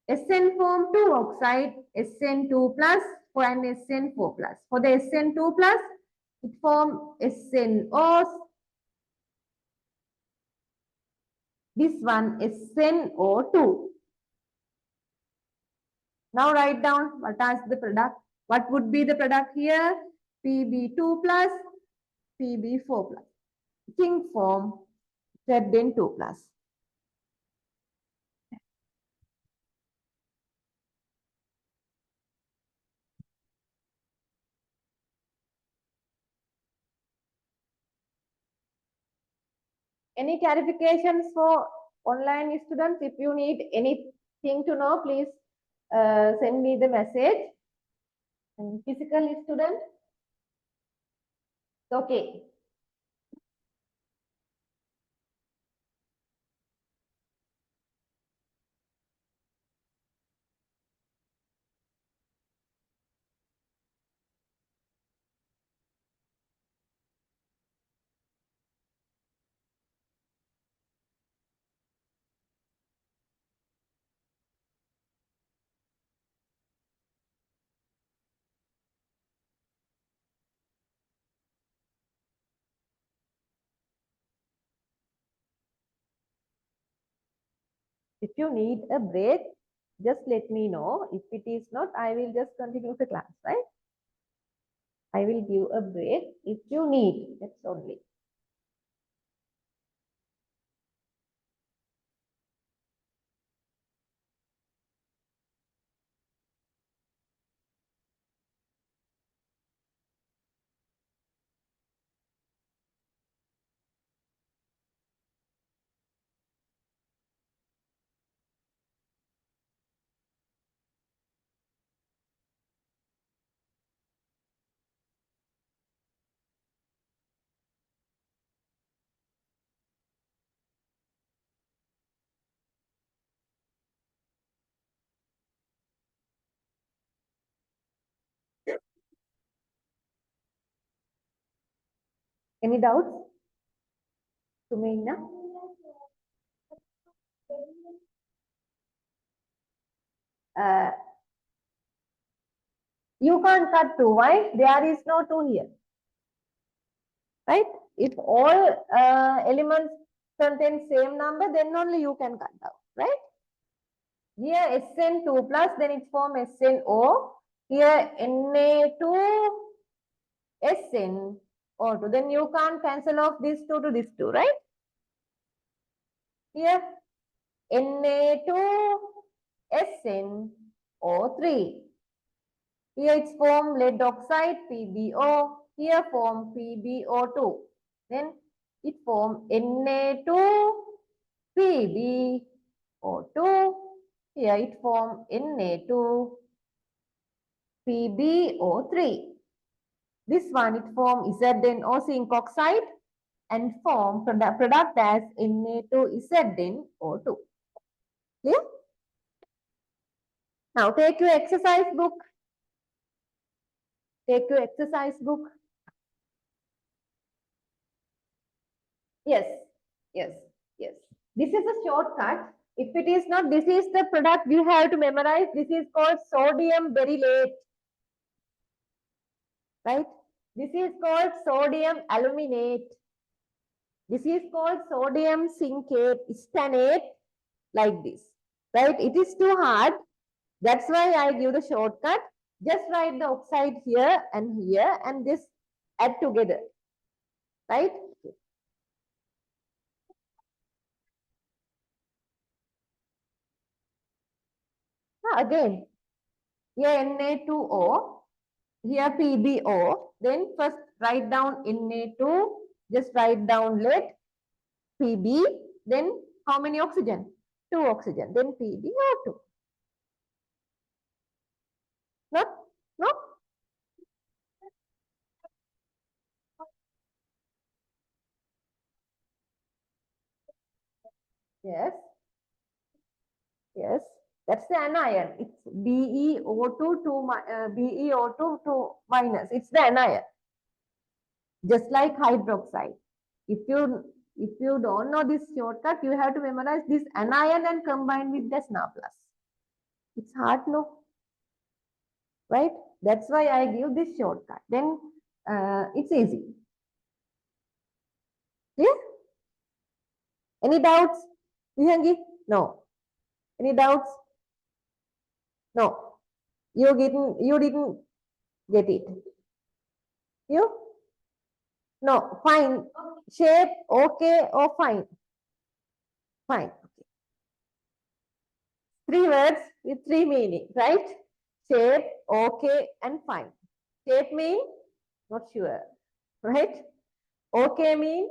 Sn form 2 oxide, Sn2 plus and Sn4 plus. For the Sn2 plus, it form SnO. This one SnO2. Now write down what is the product. What would be the product here? Pb2 plus, Pb4 plus. King form Zn2 plus. Any clarifications for online students? If you need anything to know, please send me the message. And physical student, okay. If you need a break, just let me know. If it is not, I will just continue the class, right? I will give a break if you need. That's only. Any doubts? Sumeina? You can't cut 2. Why? There is no 2 here. Right? If all elements contain same number, then only you can cut down. Right? Here SN2 plus, then it forms SNO. Here Na2 SNO2. Then you can't cancel off this 2 to this 2, right? Here Na2 SNO3. Here it's form lead oxide PbO. Here form PbO2. Then it form Na2 PbO2. Here it form Na2 PbO3. This one it form ZnO zinc oxide and form product as Na2ZnO2. Clear? Now take your exercise book. Take your exercise book. Yes, yes, yes. This is a shortcut. If it is not, this is the product you have to memorize. This is called sodium berylate. Right? This is called sodium aluminate. This is called sodium zincate, stannate, like this. Right? It is too hard. That's why I give the shortcut. Just write the oxide here and this add together. Right? Again, here Na2O, here PbO. Then first write down Na2, just write down lead, Pb, then how many oxygen? 2 oxygen, then PbO2. No? No? Yes. Yes. That's the anion. It's BeO2 BeO2 to minus. It's the anion. Just like hydroxide. If you don't know this shortcut, you have to memorize this anion and combine with the SNA plus. It's hard, no? Right? That's why I give this shortcut. Then it's easy. Clear? Any doubts? Vihangi? No. Any doubts? No. You didn't get it. You? No. Fine. Shape, okay or fine? Fine. Okay. 3 words with 3 meaning, right? Shape, okay, and fine. Shape mean not sure, right? Okay mean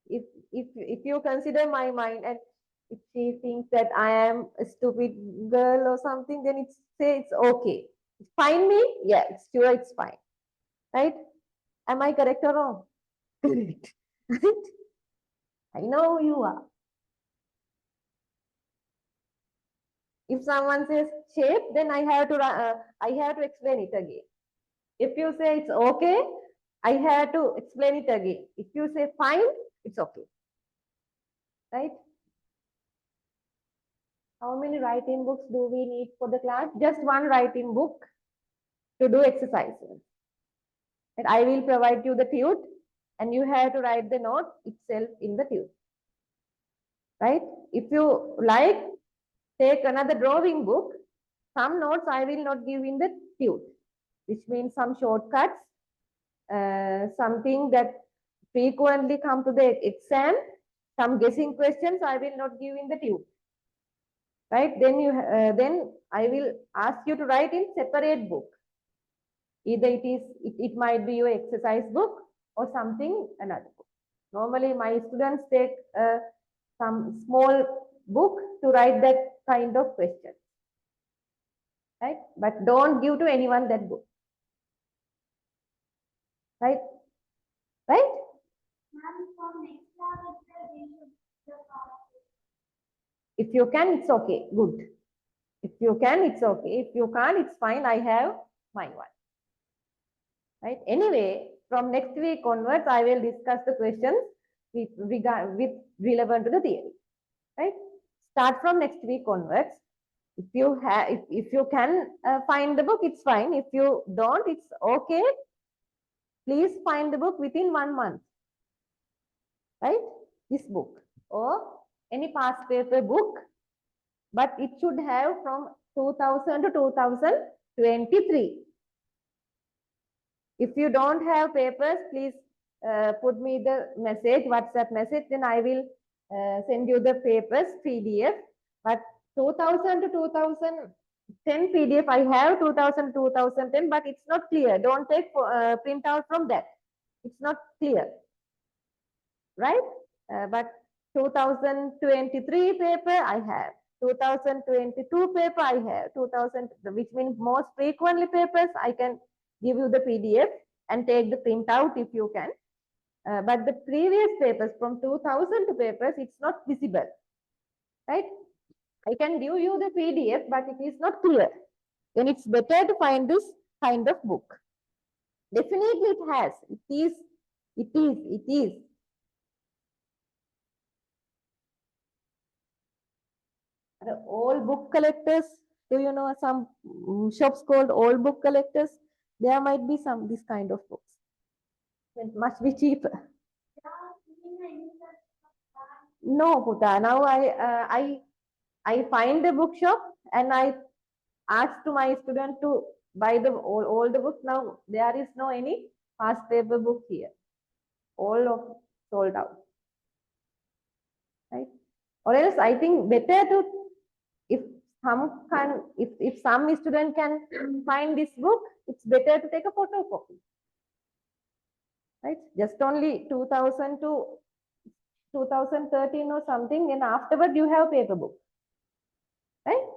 if you consider my mind and if she thinks that I am a stupid girl or something, then it's say it's okay. Fine mean yeah, it's sure it's fine, right? Am I correct or wrong? Correct. Right? I know you are. If someone says shape, then I have to explain it again. If you say it's okay, I have to explain it again. If you say fine, it's okay. Right? How many writing books do we need for the class? Just one writing book to do exercises. And I will provide you the tute and you have to write the note itself in the tute. Right? If you like, take another drawing book. Some notes I will not give in the tute, which means some shortcuts, something that frequently come to the exam, some guessing questions I will not give in the tube. Right? Then I will ask you to write in separate book. Either it might be your exercise book or something another book. Normally my students take some small book to write that kind of question. Right? But don't give to anyone that book. Right? Right? If you can, it's okay. Good. If you can, it's okay. If you can't, it's fine. I have my one. Right? Anyway, From next week onwards, I will discuss the questions with relevant to the theory. Right? Start from next week onwards. If you have, if you can find the book, it's fine. If you don't, it's okay. Please find the book within 1 month. Right? This book or any past paper book, but it should have from 2000 to 2023. If you don't have papers, please put me the message, WhatsApp message, then I will send you the papers, PDF. But 2000 to 2010 PDF, I have 2000 to 2010, but it's not clear. Don't take print out from that. It's not clear, right? But 2023 paper, I have. 2022 paper, I have. 2000, which means most frequently papers, I can give you the PDF and take the print out if you can. But the previous papers from 2000 papers, it's not visible, right? I can give you the PDF, but it is not clear. Then it's better to find this kind of book. Definitely it has. It is. The all book collectors, do you know some shops called all book collectors? There might be some this kind of books. It must be cheaper. No, Puta. Now I find a bookshop and I ask to my student to buy the all the books. Now there is no any past paper book here. All of sold out. Right? Or else I think better to if some student can find this book, it's better to take a photocopy. Right? Just only 2000 to 2013 or something, and afterward you have paper book. Right?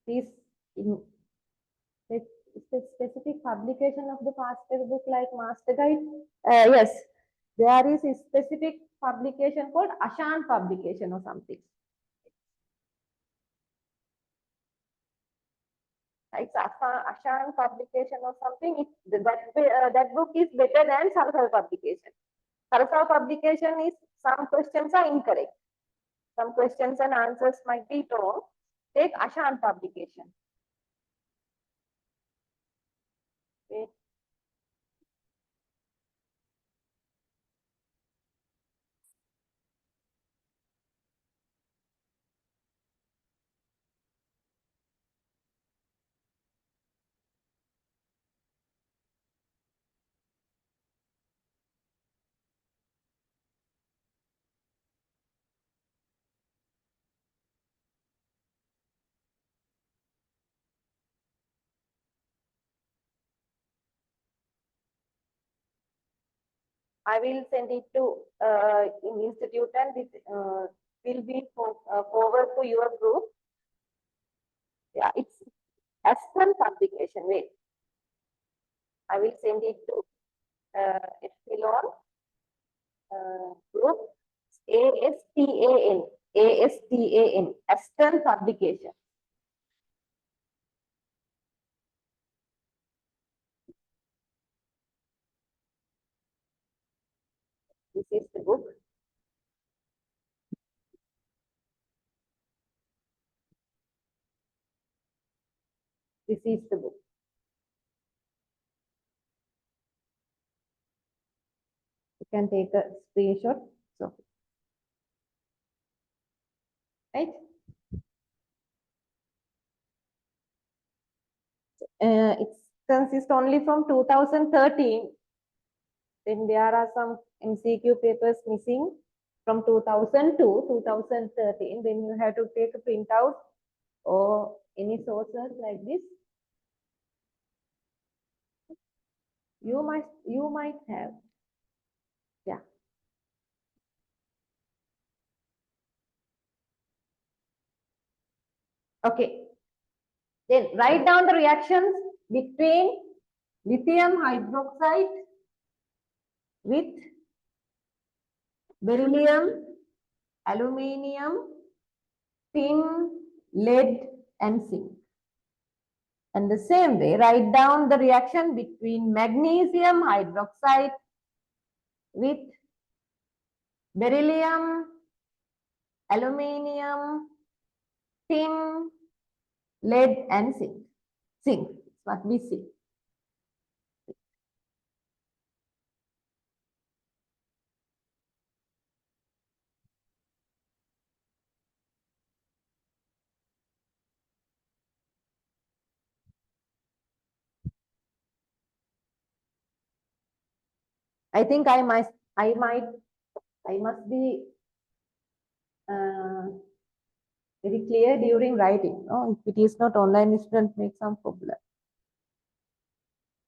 This specific publication of the past paper book like Master Guide. Yes, there is a specific publication called Ashan publication or something. It's Ashan publication or something. That book is better than Sarsal publication. Sarsal publication is some questions are incorrect. Some questions and answers might be wrong. Take Ashan publication. Okay. I will send it to in institute and it will be forward to your group. Yeah, it's Aston publication. Wait, I will send it to Epsilon group ASTAN Aston publication. This is the book. This is the book. You can take a screenshot. So, right? It consists only from 2013. Then there are some MCQ papers missing from 2000 to 2013. Then you have to take a printout or any sources like this. You might have. Yeah. Okay. Then write down the reactions between lithium hydroxide with beryllium, aluminium, tin, lead, and zinc. And the same way, write down the reaction between magnesium hydroxide with beryllium, aluminium, tin, lead, and zinc. Zinc, it must be zinc. I think I must be uh, very clear during writing. No, if it is not online, it shouldn't make some problem.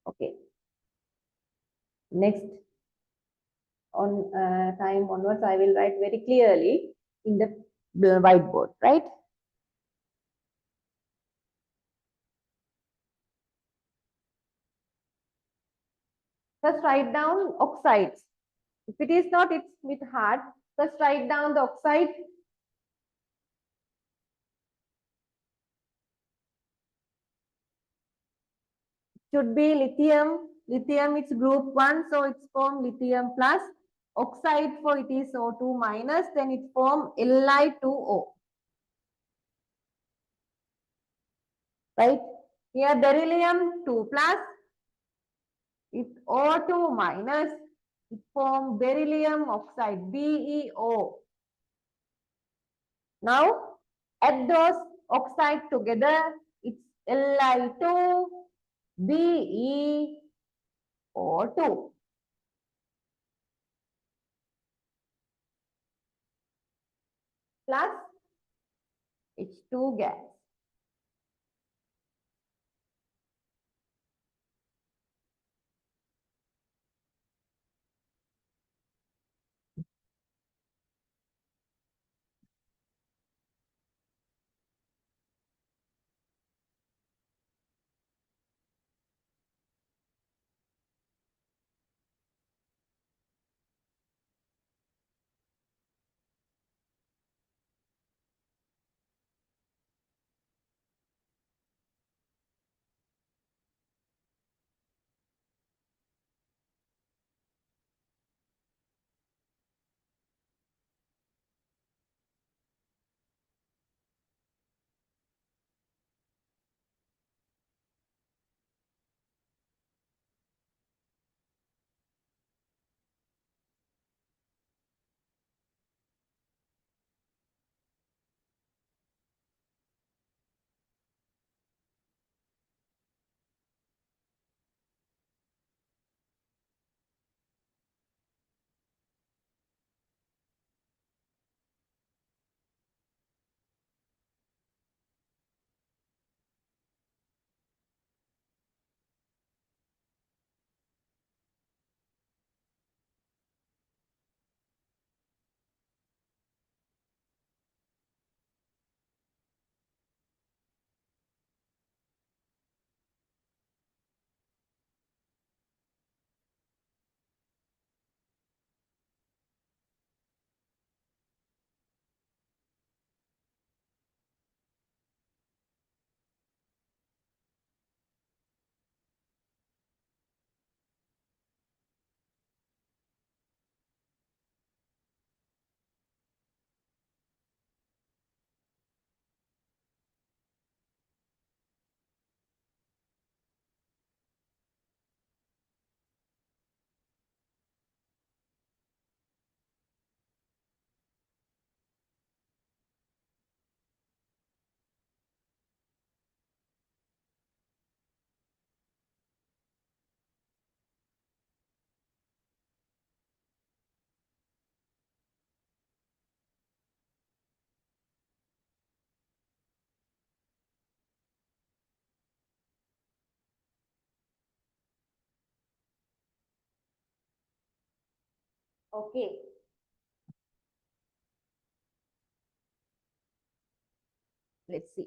Okay. Next, on time onwards, I will write very clearly in the whiteboard, right? First, write down oxides. If it is not, it's a bit hard. First, write down the oxide. Should be lithium. Lithium is group 1, so it's formed lithium plus. Oxide for it is O2 minus, then it form Li2O. Right? Here beryllium 2 plus, it's O2 minus, it form beryllium oxide, BeO. Now add those oxide together, it's Li2, BeO2. Plus H2 gas. Okay. Let's see.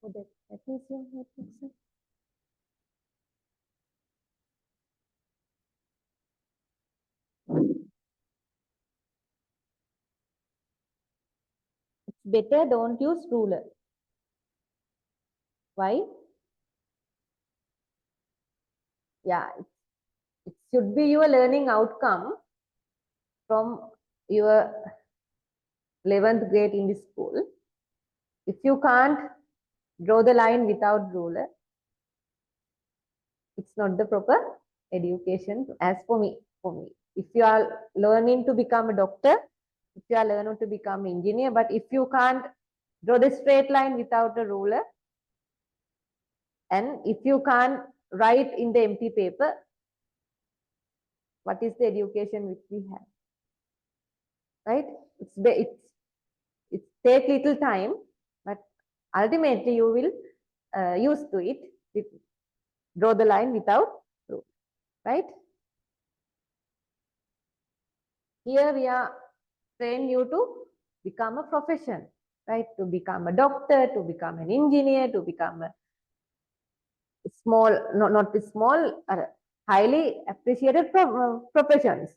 Oh, that is your matrix. better don't use ruler. Why? Yeah, it should be your learning outcome from your 11th grade in the school. If you can't draw the line without ruler, it's not the proper education as for me. If you are learning to become a doctor, if you are learning to become an engineer, but if you can't draw the straight line without a ruler, and if you can't write in the empty paper, what is the education which we have? Right? It's take little time, but ultimately you will use to it. Draw the line without rule, right? Here we are train you to become a profession, right? To become a doctor, to become an engineer, to become a small, not small, highly appreciated professions.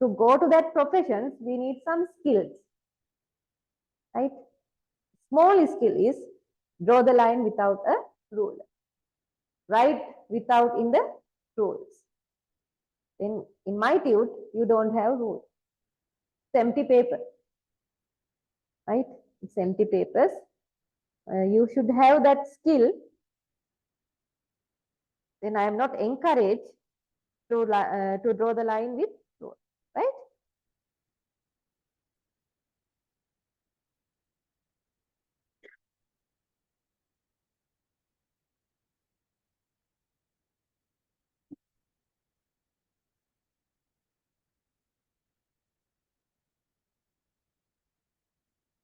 To go to that professions, we need some skills, right? Small skill is draw the line without a rule, write without in the rules. In my tute, you don't have rule. It's empty paper, right? It's empty papers. You should have that skill. Then I am not encouraged to draw the line with rule, right?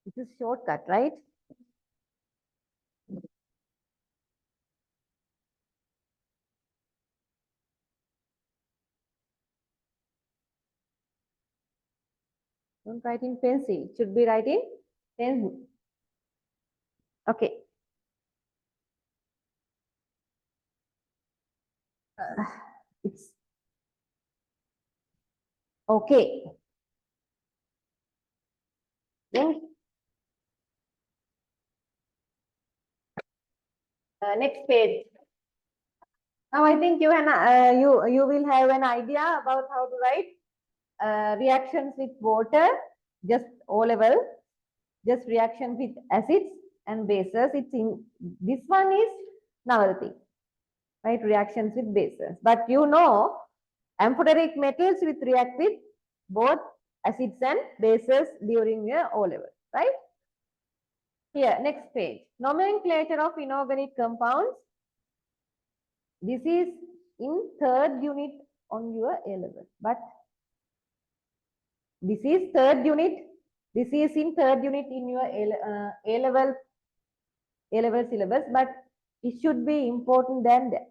This is shortcut, right? Don't write in pencil. It should be writing pencil. Okay. It's okay. Then next page. Now I think you will have an idea about how to write reactions with water, just O level, just reactions with acids and bases. It's in this one is novelty, right? Reactions with bases. But you know, amphoteric metals will react with both acids and bases during your O level, right? Here, next page. Nomenclature of inorganic compounds. This is in third unit on your A level, but this is third unit. This is in third unit in your A level syllabus, but it should be important than that,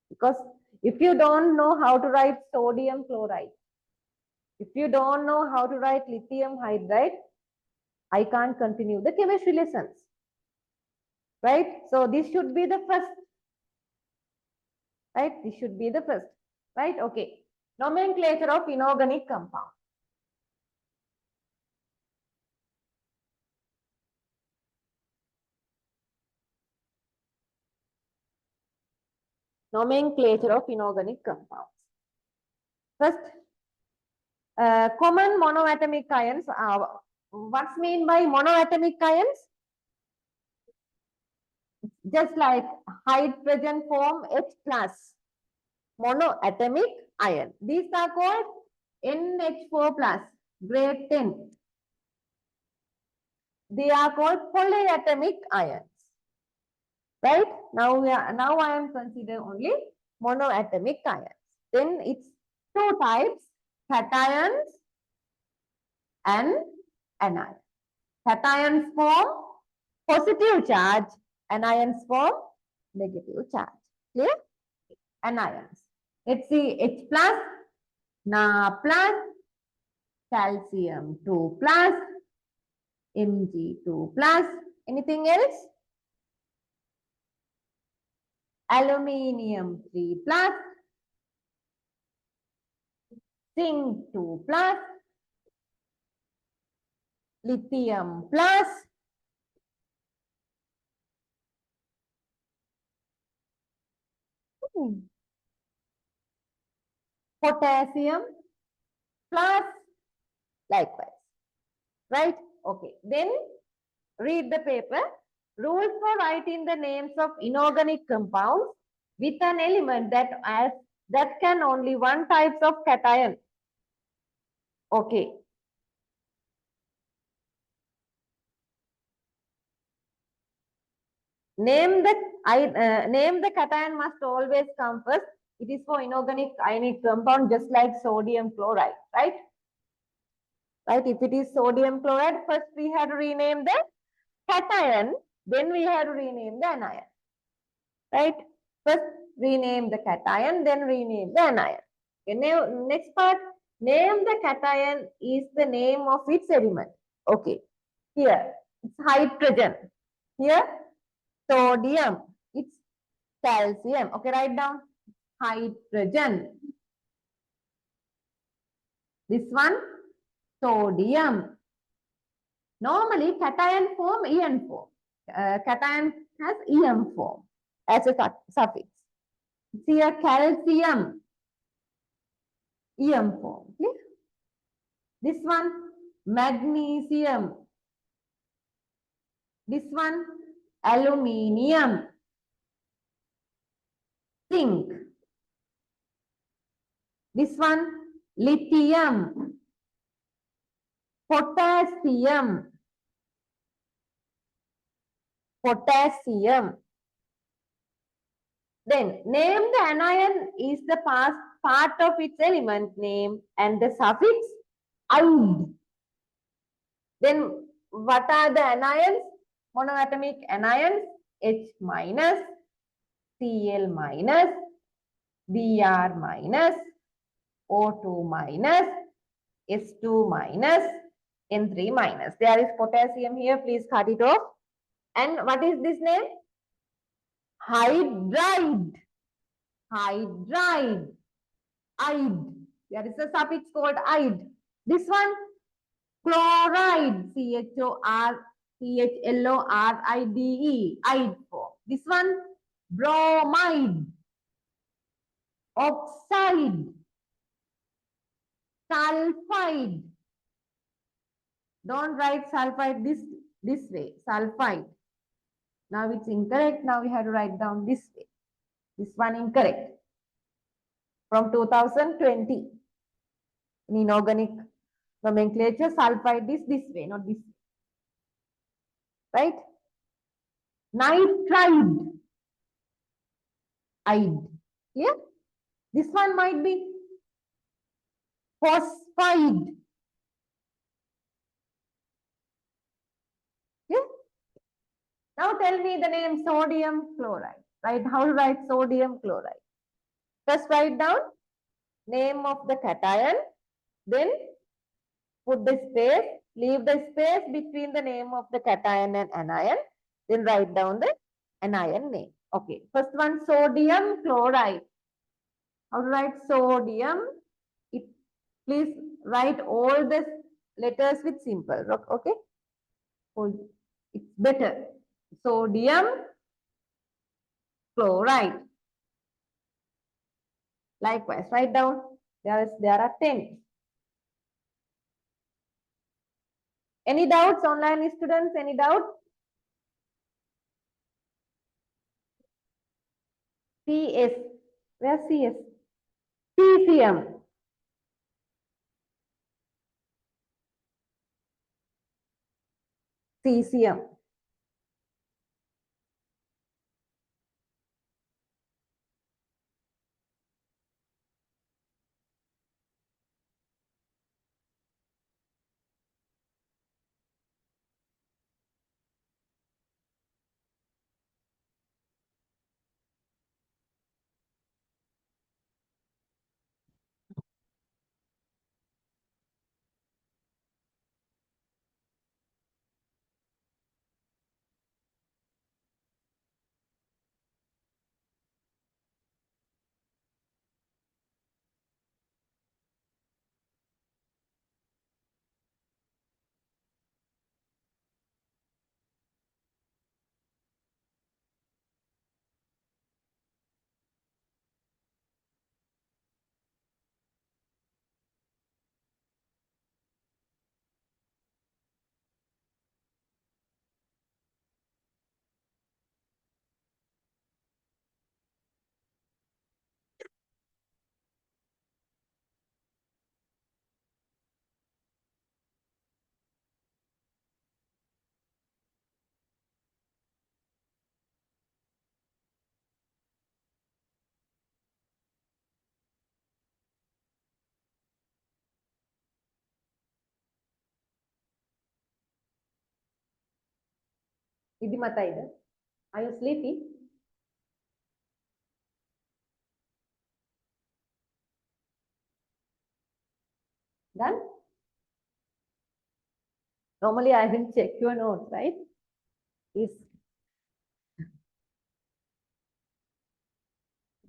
because if you don't know how to write sodium chloride, if you don't know how to write lithium hydride, I can't continue the chemistry lessons, right? So this should be the first, right? This should be the first, right? Okay. Nomenclature of inorganic compound. Nomenclature of inorganic compounds. First, common monoatomic ions. What's mean by monoatomic ions? Just like hydrogen form H plus, monoatomic ion. These are called NH4 plus, grade 10. They are called polyatomic ions. Right? Now I am considering only monoatomic ions. Then it's two types, cations and anions. Cations form positive charge, anions form negative charge. Clear? Anions. Let's see, H plus, Na plus, calcium 2 plus, Mg2 plus. Anything else? Aluminium 3 plus, zinc 2 plus, lithium plus potassium plus likewise, right? Okay, then read the paper. Rules for writing the names of inorganic compounds with an element that can only one types of cation. Okay. Name the cation must always come first. It is for inorganic ionic compound, just like sodium chloride, right? Right. If it is sodium chloride, first we have to rename the cation, then we have to rename the anion. Right? First rename the cation, then rename the anion. Okay, now, next part, name the cation is the name of its element. Okay. Here, it's hydrogen. Here, sodium. It's calcium. Okay, write down hydrogen. This one, sodium. Normally, cation form en form. Cation has em form as a suffix. Here, calcium, em form. Okay? This one, magnesium. This one, aluminium. Zinc. This one, lithium. Potassium. Potassium. Then name the anion is the part of its element name and the suffix "ide". Then what are the anions? Monoatomic anions H minus, Cl minus, Br minus, O2 minus, S2 minus, N3 minus. There is potassium here. Please cut it off. And what is this name? Hydride. Hydride. Ide. There is a suffix called ide. This one, chloride. Chloride. Ide form. This one, bromide. Oxide. Sulfide. Don't write sulfide this way. Sulfide. Now it's incorrect. Now we have to write down this way. This one incorrect. From 2020. In inorganic nomenclature, sulfide is this way, not this way. Right? Nitride. Ide. Yeah? This one might be phosphide. Yeah? Now tell me the name sodium chloride. Right? How to write sodium chloride? First write down name of the cation. Then put the space. Leave the space between the name of the cation and anion. Then write down the anion name. Okay. First one, sodium chloride. How to write sodium? Please write all the letters with simple. Okay. It's better. Sodium chloride. Likewise, write down. There are 10. Any doubts, online students? Any doubt? CS. Where's CS? Cesium. Cesium. Idimataida. Are you sleepy? Done? Normally I will check your notes, right? Is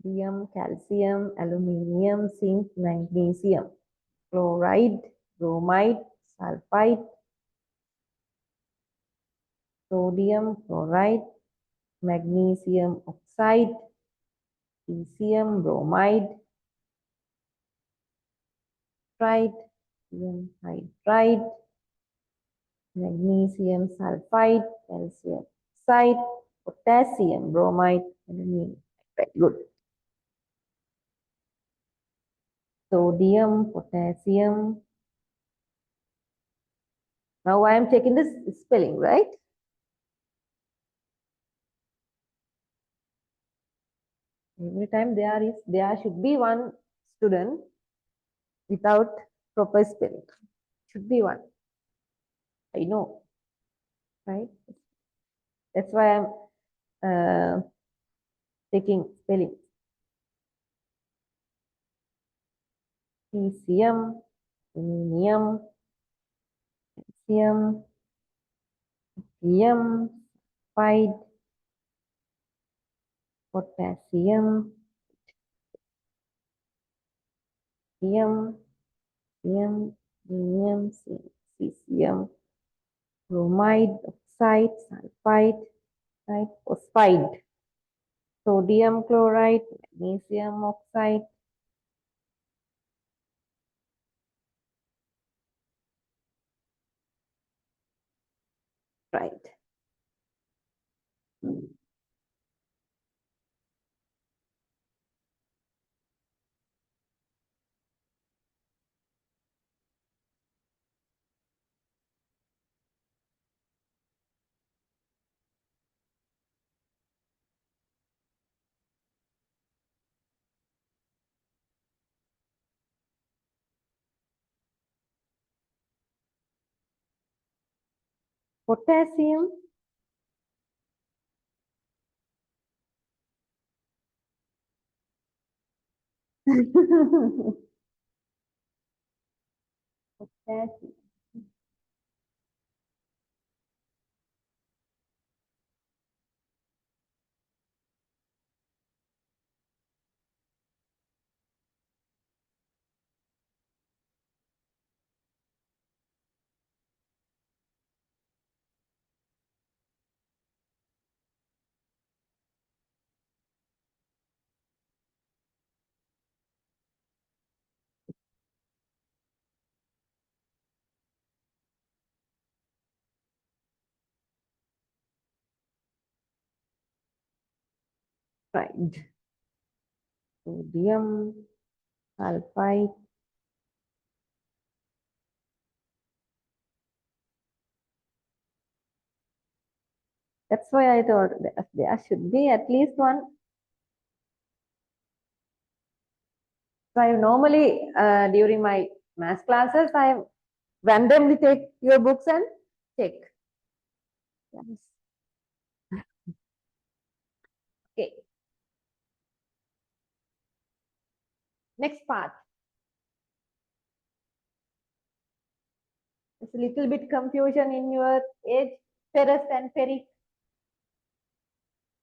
sodium, calcium, aluminium, zinc, magnesium, chloride, bromide, sulfide, sodium chloride, magnesium oxide, cesium bromide, hydride, magnesium sulfide, calcium oxide, potassium bromide, aluminium. Very good. Sodium, potassium. Now I am checking this spelling, right? Every time there should be one student without proper spelling. Should be one. I know, right? That's why I'm taking spelling. Cesium, aluminium, calcium, sodium, sulfide, potassium, aluminium, cesium, bromide, oxide, sulfide, right? Phosphide, sodium chloride, magnesium oxide, right? Potassium, potassium, right? Sodium, sulfide. That's why I thought there should be at least one. So I normally, during my math classes, I randomly take your books and check. Yes. Okay. Next part. It's a little bit confusion in your age. Ferrous and ferric,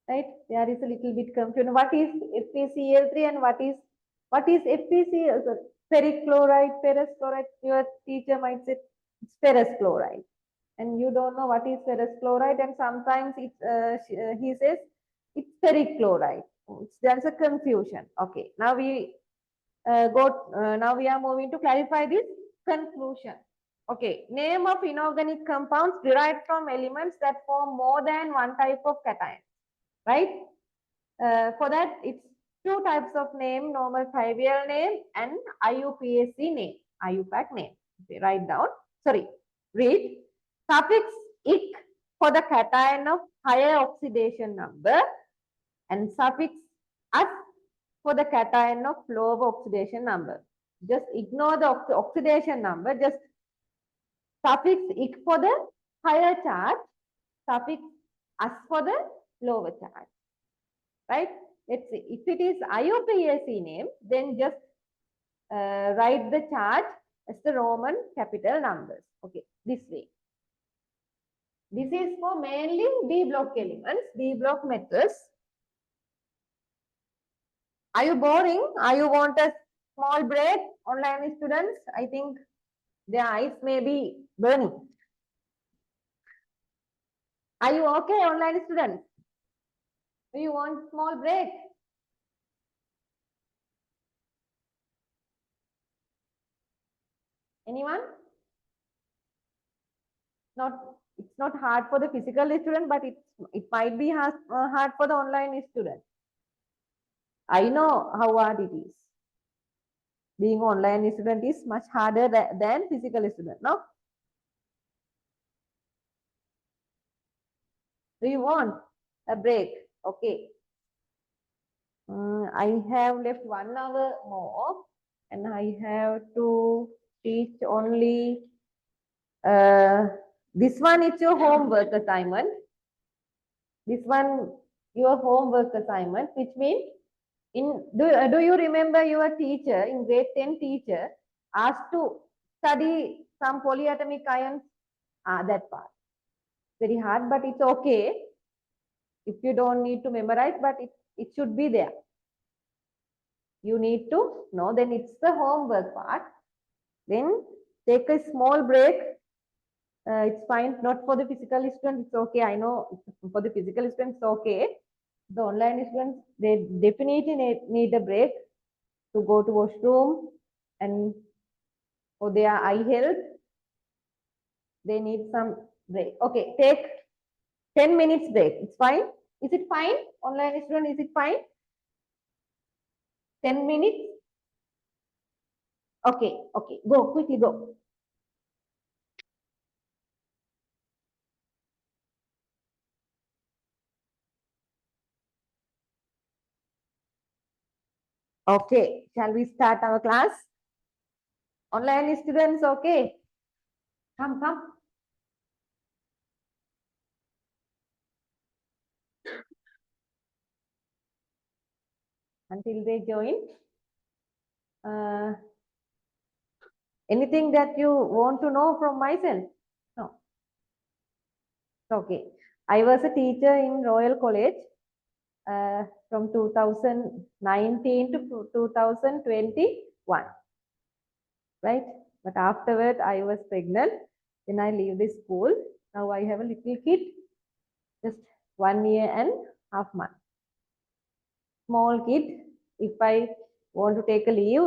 right? There is a little bit confusion. What is FeCl3 and what is FeCl? Sorry, ferric chloride, ferrous chloride. Your teacher might say it's ferrous chloride, and you don't know what is ferrous chloride, and sometimes he says it's ferric chloride. There's a confusion. Okay, now now we are moving to clarify this conclusion. Okay, name of inorganic compounds derived from elements that form more than one type of cation, right? For that, it's two types of name, normal trivial name and IUPAC name, IUPAC name. Okay, write down, sorry, read. Suffix "ic" for the cation of higher oxidation number and suffix "as" for the cation of lower oxidation number. Just ignore the oxidation number, just suffix "ic" for the higher charge, suffix ask for the lower charge, right? Let's see, if it is IUPAC name, then just write the charge as the Roman capital numbers. Okay, this way. This is for mainly D block elements, D block metals. Are you boring? Are you want a small break, online students? I think their eyes may be burning. Are you okay, online students? Do you want small break? Anyone? It's not hard for the physical student, but it might be hard for the online student. I know how hard it is. Being online student is much harder than physical student, no? Do you want a break? Okay. I have left 1 hour more and I have to teach only this one is your homework assignment. This one your homework assignment, which means do you remember your teacher in grade 10 teacher asked to study some polyatomic ions? That part. Very hard, but it's okay. If you don't need to memorize, but it should be there. You need to know, then it's the homework part. Then take a small break. It's fine, not for the physical students, it's okay. I know for the physical students, it's okay. The online students, they definitely need a break to go to washroom and for their eye health. They need some break. Okay, take 10 minutes break. It's fine. Is it fine? Online student, is it fine? 10 minutes? Okay, okay. Go, quickly go. Okay, shall we start our class? Online students, okay. Come, come. Until they join. Anything that you want to know from myself? No. Okay. I was a teacher in Royal College from 2019 to 2021. Right? But afterward, I was pregnant. Then I leave the school. Now I have a little kid, just 1 year and half month. Small kid. If I want to take a leave,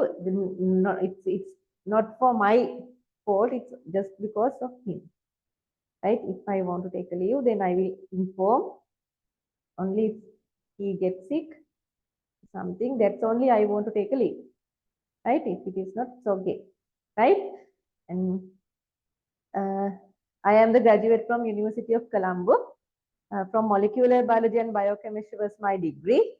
it's not for my fault. It's just because of him. Right? If I want to take a leave, then I will inform. Only if he gets sick, something, that's only I want to take a leave. Right? If it is not, it's okay. Right? And I am the graduate from University of Colombo. From molecular biology and biochemistry was my degree.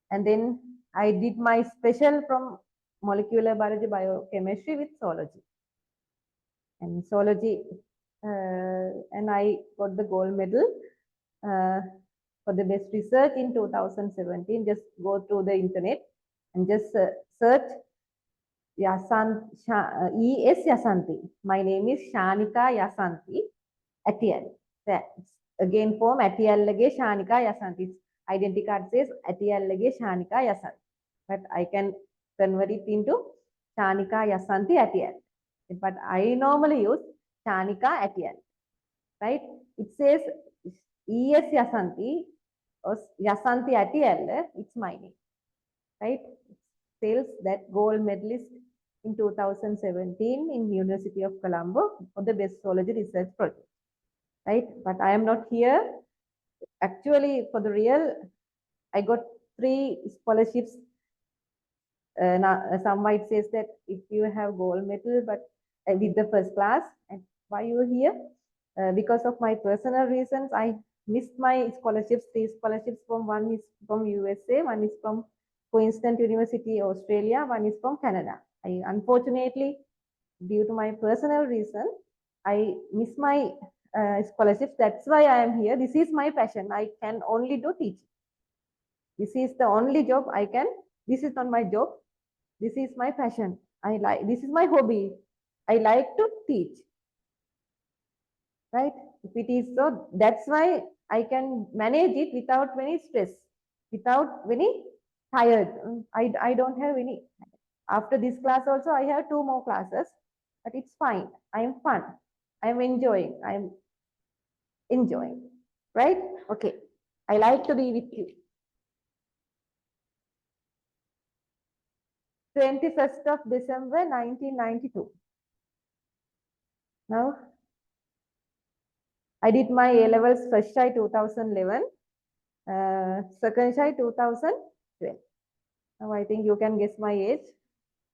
And then I did my special from molecular biology biochemistry with zoology. And zoology, and I got the gold medal for the best research in 2017. Just go to the internet and just search E.S. Yasanti. My name is Shanika Yasanti Etiella. That's again form Etiellage Shanika Yasanti. Identity card says Etiellage Shanika Yasanti. But I can convert it into Shanika Yasanti Etiella. But I normally use Shanika Etiella. Right? It says E.S. Yasanti or Yasanti Etiella. It's my name. Right? Sales that gold medalist in 2017 in University of Colombo for the best zoology research project. Right? But I am not here. Actually, for the real, I got 3 scholarships. Now, some might say that if you have gold medal, but with the first class, and why you are here? Because of my personal reasons, I missed my scholarships. 3 scholarships from one is from USA, one is from Queensland University, Australia, one is from Canada. Unfortunately, due to my personal reason, I missed my scholarships. That's why I am here. This is my passion. I can only do teaching. This is the only job I can. This is not my job. This is my passion. I like. This is my hobby. I like to teach. Right? If it is so, that's why I can manage it without any stress, without any tired. I don't have any. After this class also, I have 2 more classes, but it's fine. I'm fun. I'm enjoying. I'm enjoying. Right? Okay. I like to be with you. 21st of December 1992. Now, I did my A levels first try 2011, second try 2012. Now, I think you can guess my age.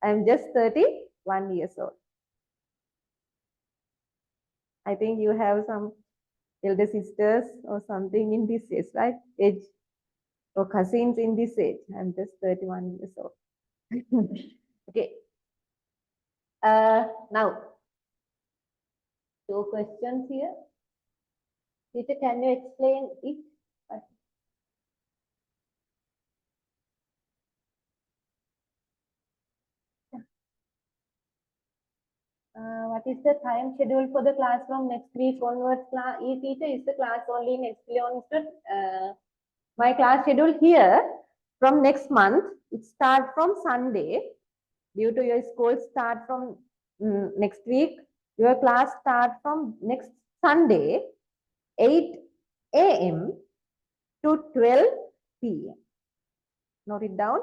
I'm just 31 years old. I think you have some elder sisters or something in this age, right? Age or cousins in this age. I'm just 31 years old. Okay. Now, 2 questions here. Teacher, can you explain it? What is the time schedule for the class from next week onwards? Teacher, is the class only in Epsilon? My class schedule here from next month, it starts from Sunday. Due to your school start from next week, your class start from next Sunday, 8 a.m. to 12 p.m. Note it down,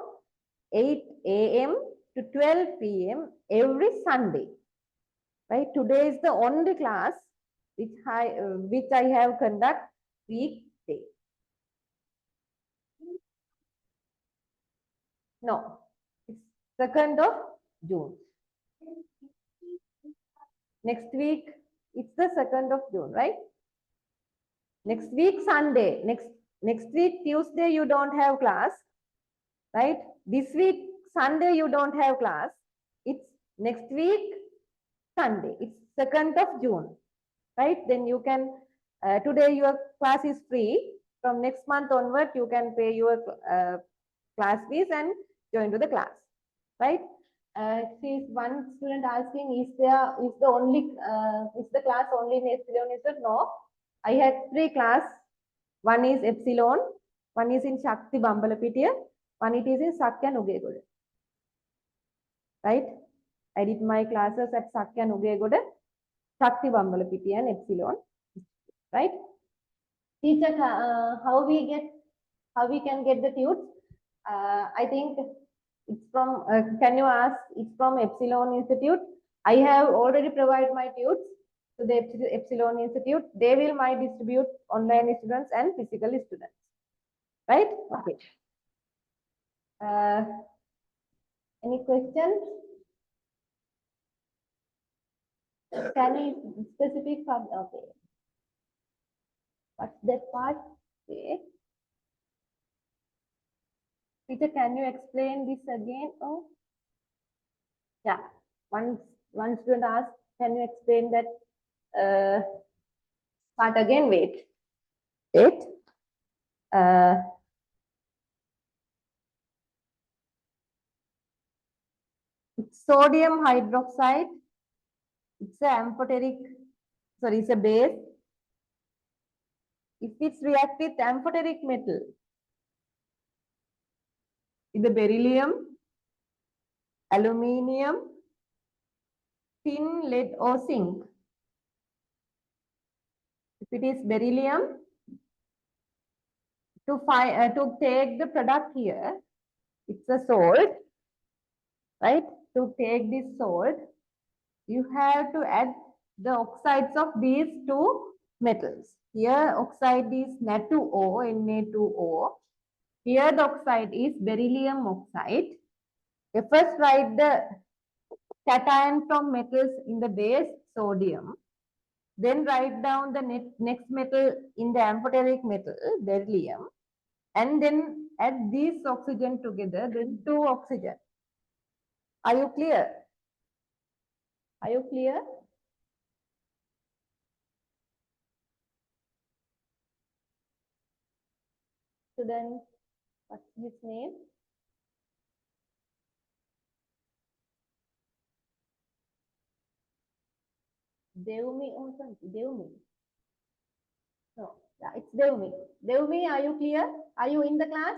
8 a.m. to 12 p.m. every Sunday. Right? Today is the only class which I have conduct weekday. No, it's 2nd of June. Next week, it's the 2nd of June, right? Next week, Sunday. Next week, Tuesday, you don't have class, right? This week, Sunday, you don't have class. It's next week, Sunday. It's 2nd of June, right? Then you can, today your class is free. From next month onward, you can pay your class fees and join to the class, right? See, one student asking, is the class only in Epsilon? Is it no? I had 3 class. One is Epsilon, one is in Shakti Bambalapitiya, one it is in Sakya Nugegoda. Right? I did my classes at Sakya Nugegoda, Shakti Bambalapitiya and Epsilon. Right? Teacher, how we can get the tutes? I think it's from, can you ask, it's from Epsilon Institute. I have already provided my tutes to the Epsilon Institute. They will might distribute online students and physical students. Right? Okay. Any questions? Can you specific part? Okay. What's that part? Okay. Peter, can you explain this again? Oh, yeah. One student asked, can you explain that part again? Wait. It's sodium hydroxide. It's an amphoteric, sorry, it's a base. If it's react with amphoteric metal, with the beryllium, aluminium, tin, lead or zinc. If it is beryllium, to take the product here, it's a salt, right? To take this salt, you have to add the oxides of these 2 metals. Here oxide is Na2O, Na2O. Here the oxide is beryllium oxide. You first write the cation from metals in the base, sodium. Then write down the next metal in the amphoteric metal, beryllium. And then add these oxygen together, then 2 oxygen. Are you clear? Are you clear? student, what's his name? Devmi or something. Devmi. No, yeah, it's Devmi. Devmi, are you clear? Are you in the class?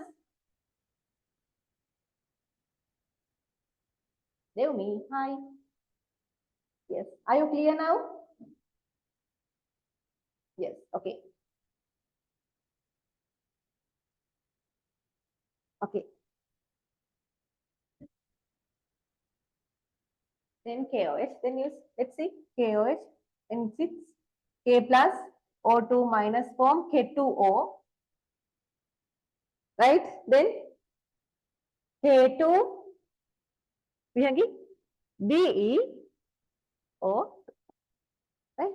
Devmi, hi. Yes. Are you clear now? Yes. Okay. Okay. Then KOH. Then use, let's see, KOH. And it's K plus O2 minus form K2O. Right? Then K2 BeO. Right?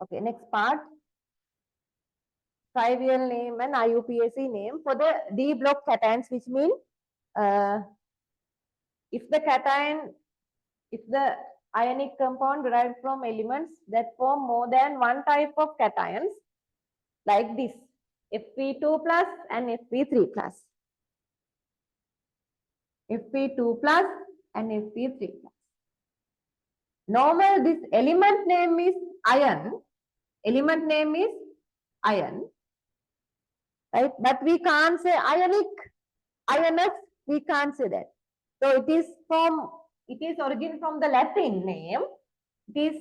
Okay, next part. Trivial name and IUPAC name for the D block cations, which mean if the cation, if the ionic compound derived from elements that form more than one type of cations, like this, Fp2 plus and Fp3 plus. Fp2 plus and Fp3 plus. Normal, this element name is iron. Element name is iron. Right? But we can't say ionic, ionous, we can't say that. So it is origin from the Latin name. It is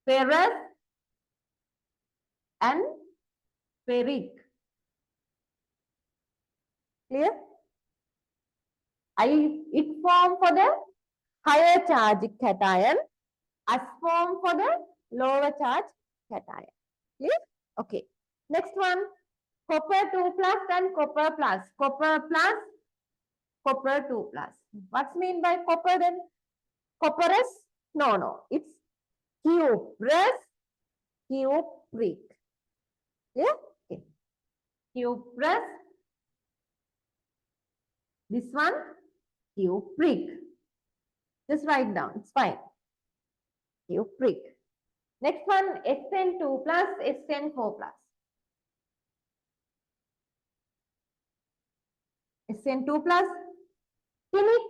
ferrous and ferric. Clear? It form for the higher charge cation, as form for the lower charge cation. Clear? Okay. Next one, copper 2 plus and copper plus. Copper plus, copper 2 plus. What's mean by copper then? Copperous? No. It's cuprous, cupric. Yeah? Okay. Cuprous. This one, cupric. Just write down. It's fine. Cupric. Next one, SN2 plus, SN4 plus. SN2 plus, tinic.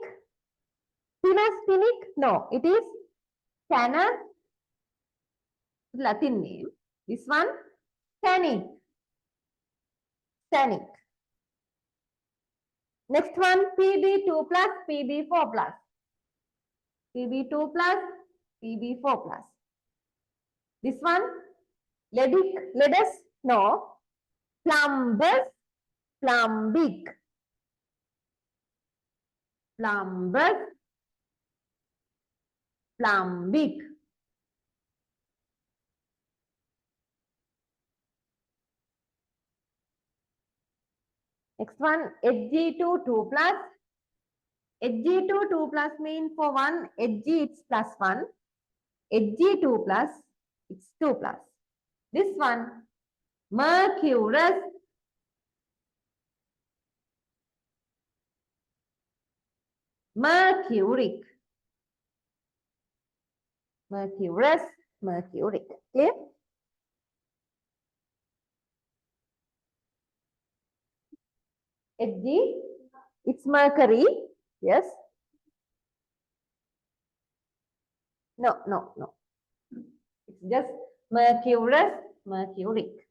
Tinus, tinic? No, it is tannus, Latin name. This one, tannic. Tannic. Next one, Pb2 plus, Pb4 plus. Pb2 plus, Pb4 plus. This one, leadic, leadus? No. Plumbous, plumbic. Plumbous, plumbic. Next one, Hg2 2 plus. Hg2 2 plus mean for one Hg it's plus 1. Hg2 plus it's 2 plus. This one, mercurous, mercuric. Mercurous, mercuric. Clear? Hg, it's mercury. Yes. No. It's just mercurous, mercuric.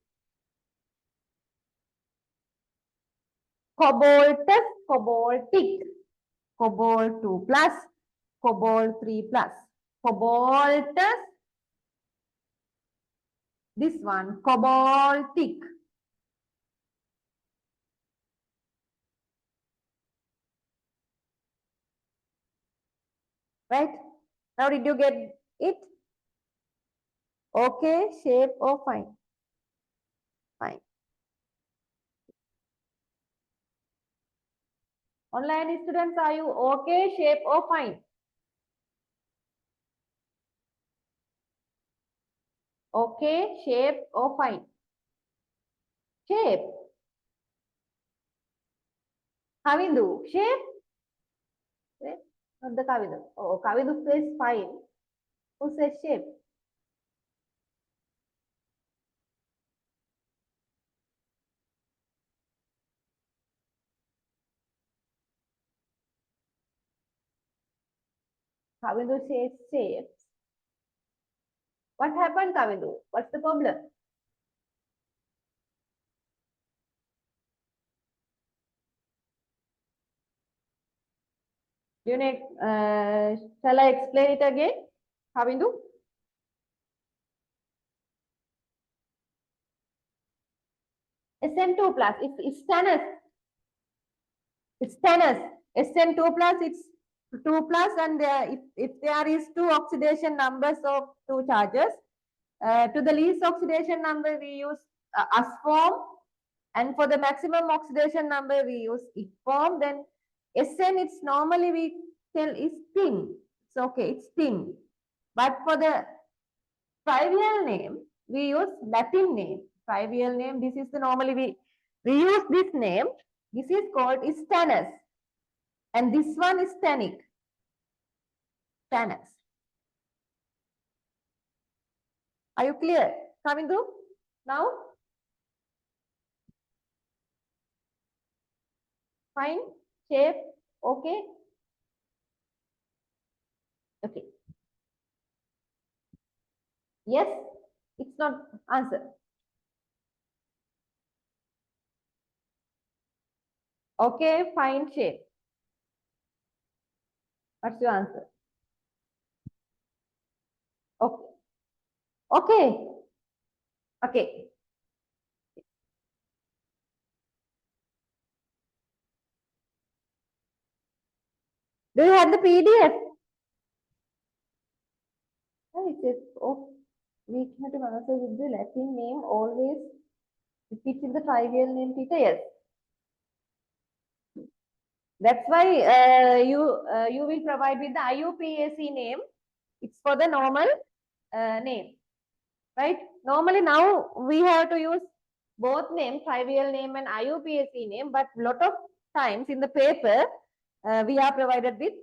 Cobaltous, cobaltic. Cobalt 2 plus, cobalt 3 plus. Cobaltous, this one, cobaltic. Right? Now did you get it? Okay, shape or fine? Fine. Online students, are you okay, shape or fine? Okay, shape or fine? Shape. Kavindu, shape? Not the Kavindu. Oh, Kavindu says fine. Who says shape? Kavindu says shapes. What happened, Kavindu? What's the problem? You need, shall I explain it again, Kavindu? SN2 plus, it's tennis. It's tennis. SN2 plus, it's 2 plus, and if there is two oxidation numbers of two charges, to the least oxidation number we use us form, and for the maximum oxidation number we use it form. Then SN, it's normally we tell is thin. It's okay, it's thin. But for the trivial name, we use Latin name. Trivial name, this is the normally we use this name. This is called is stannous. And this one is tannic. Stannous. Are you clear? Coming through now? Fine. Shape. Okay. Okay. Yes. It's not answer. Okay. Fine shape. What's your answer? Okay. Okay. Okay. Do you have the PDF? Oh, it says, oh, we have to answer with the Latin name always. If it's in the trivial name, teacher, yes. That's why you will provide with the IUPAC name. It's for the normal name, right? Normally now we have to use both name, trivial name and IUPAC name, but lot of times in the paper we are provided with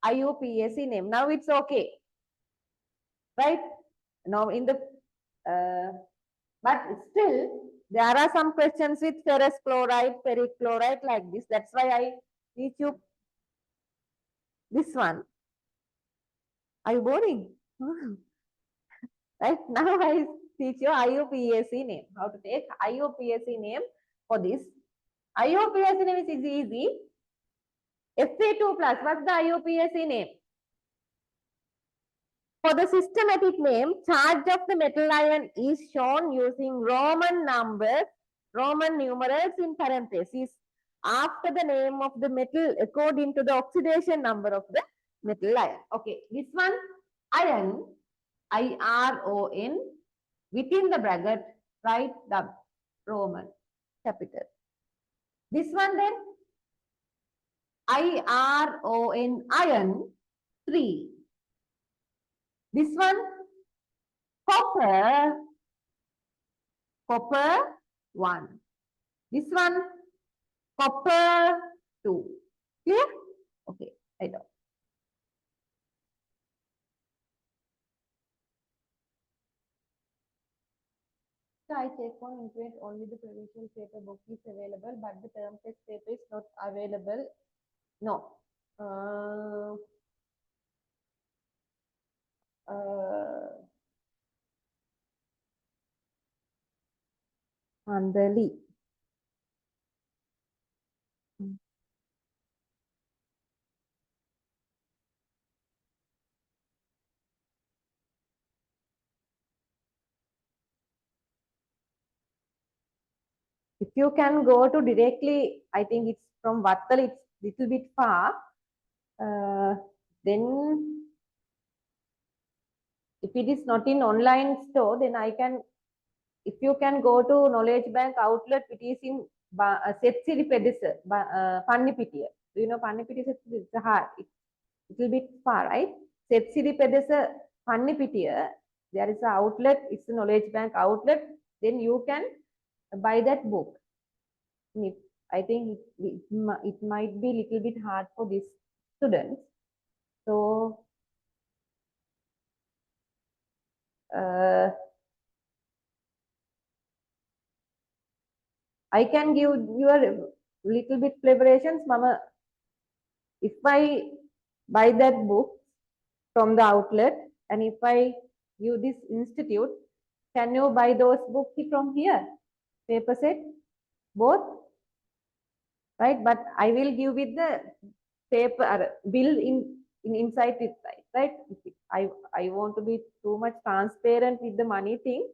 IUPAC name. Now it's okay, right? Now in the but still there are some questions with ferrous chloride, ferric chloride like this. That's why I teach you this one. Are you boring? Right now I teach you IUPAC name. How to take IUPAC name for this. IUPAC name is easy. Fa2 plus. What's the IUPAC name? For the systematic name, charge of the metal ion is shown using Roman numbers, Roman numerals in parentheses after the name of the metal according to the oxidation number of the metal ion. Okay, this one iron, IRON, within the bracket, write the Roman capital. This one then, IRON, iron, 3. This one, copper, copper 1. This one, copper 2. Clear? Okay, I know. So I check on internet, only the provisional paper book is available, but the term test paper is not available. No. Andali. If you can go to directly, I think it's from Vattal, it's little bit far. Then if it is not in online store, then I can, if you can go to Knowledge Bank outlet, it is in Setsiri Pedisa, Pannipitiya. Do you know Pannipitiya? It's hard. It's a little bit far, right? Setsiri Pedisa, Pannipitiya. There is an outlet. It's a Knowledge Bank outlet. Then you can buy that book. I think it might be a little bit hard for these students. So I can give you a little bit preparations, Mama. If I buy that book from the outlet and if I give this institute, can you buy those books from here? Paper set, both, right? But I will give with the paper bill in inside it, right? I want to be too much transparent with the money thing.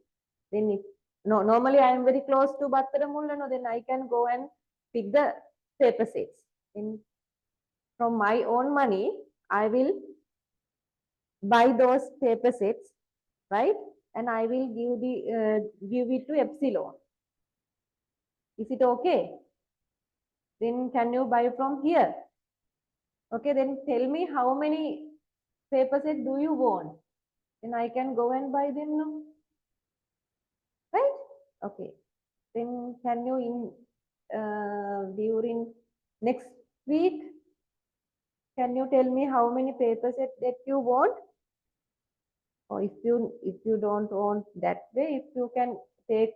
Then if no, normally I am very close to Battaramulla, no, then I can go and pick the paper sets. In from my own money, I will buy those paper sets, right? And I will give it to Epsilon. Is it okay? Then can you buy from here? Okay, then tell me how many paper sets do you want? Then I can go and buy them now. Right? Okay. Then can you during next week, can you tell me how many paper sets that you want? Or if you don't want that way, if you can take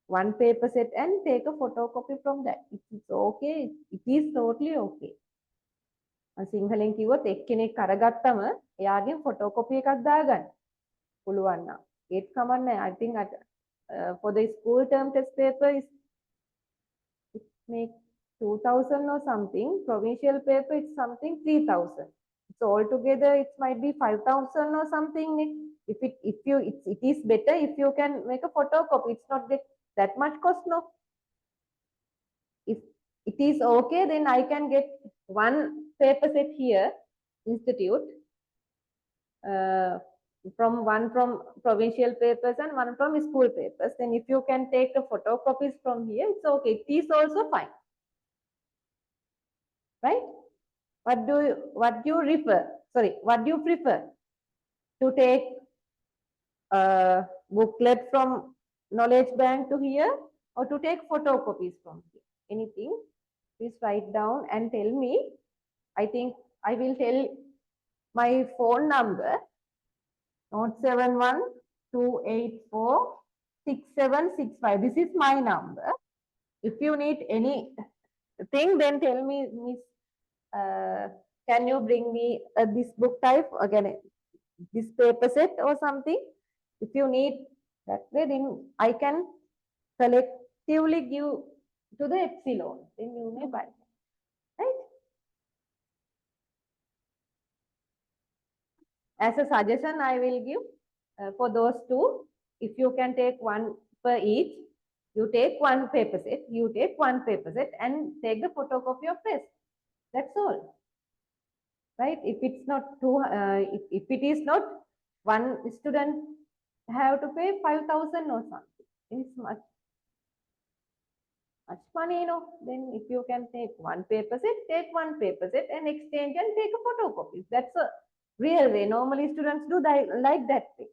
one paper set and take a photocopy from that. It's okay. It is totally okay. සිංහලෙන් කිව්වොත් එක්කෙනෙක් අරගත්තම එයාගෙන් photocopy එකක් දාගන්න පුළුවන් නම් ඒත් කමන්නේ. I think for the school term test paper is it make 2000 or something. Provincial paper it's something 3000. So altogether it might be 5000 or something. It is better if you can make a photocopy. It's not that much cost, no. If it is okay, then I can get one paper set here, institute, from provincial papers and one from school papers. Then if you can take the photocopies from here, it's okay. It is also fine, right? What do you refer? Sorry, what do you prefer? To take a booklet from knowledge bank to here, or to take photocopies from here? Anything? Please write down and tell me. I think I will tell my phone number, 071-284-6765. This is my number. If you need anything, then tell me, Miss, can you bring me this book type again, this paper set or something? If you need that way, then I can collectively give to the Epsilon. Then you may buy, right? As a suggestion, I will give for those two, if you can take one per each, you take one paper set, you take one paper set and take the photocopy of this. That's all. Right? If it's not too, if it is not, one student have to pay 5,000 or something. It's much money, you know. Then if you can take one paper set, take one paper set and exchange and take a photocopy. That's a real way. Normally students do that, like that way.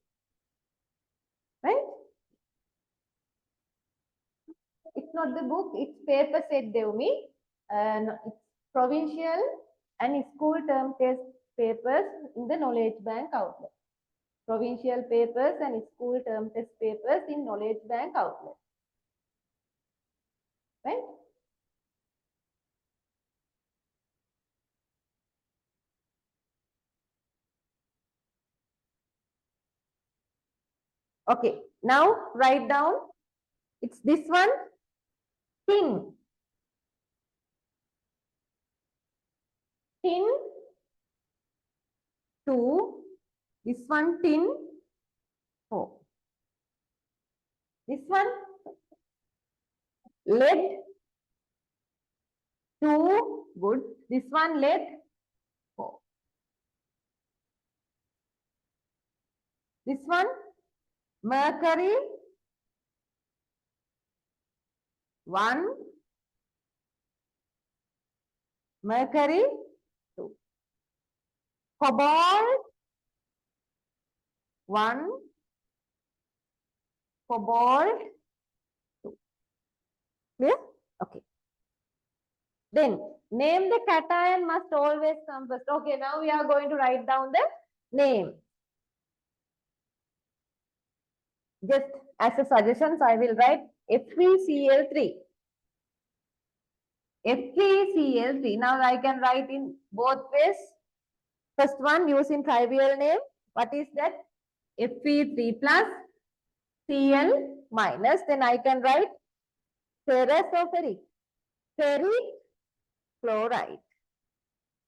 Right? It's not the book, it's paper set, Devmi. It's provincial and school term test papers in the knowledge bank outlet. Provincial papers and school term test papers in knowledge bank outlet. Right? Okay, now write down. It's this one, tin. Tin, 2. This one, tin, 4. This one, lead, 2. Good. This one, lead, 4. This one, mercury, 1. Mercury, 2. Cobalt, 1. Cobalt, 2. Clear? Okay. Then name the cation must always come first. Okay, now we are going to write down the name. Just as a suggestions, I will write Fe3Cl3. Fe3Cl3. Now I can write in both ways. First one using trivial name. What is that? Fe3 plus Cl minus. Then I can write ferrous or ferric. Ferric chloride.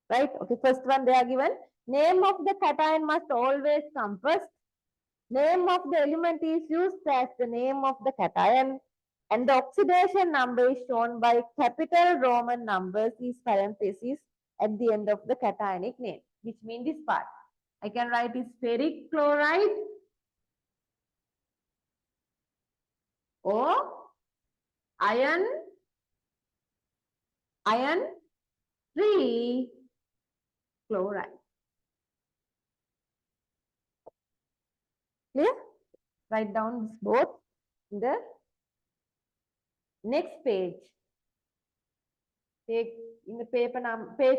Right? Okay, first one they are given. Name of the cation must always come first. Name of the element is used as the name of the cation. And the oxidation number is shown by capital Roman numbers, is parentheses at the end of the cationic name, which means this part. I can write is ferric chloride or iron free chloride. Clear? Write down this both in the next page. Take in the page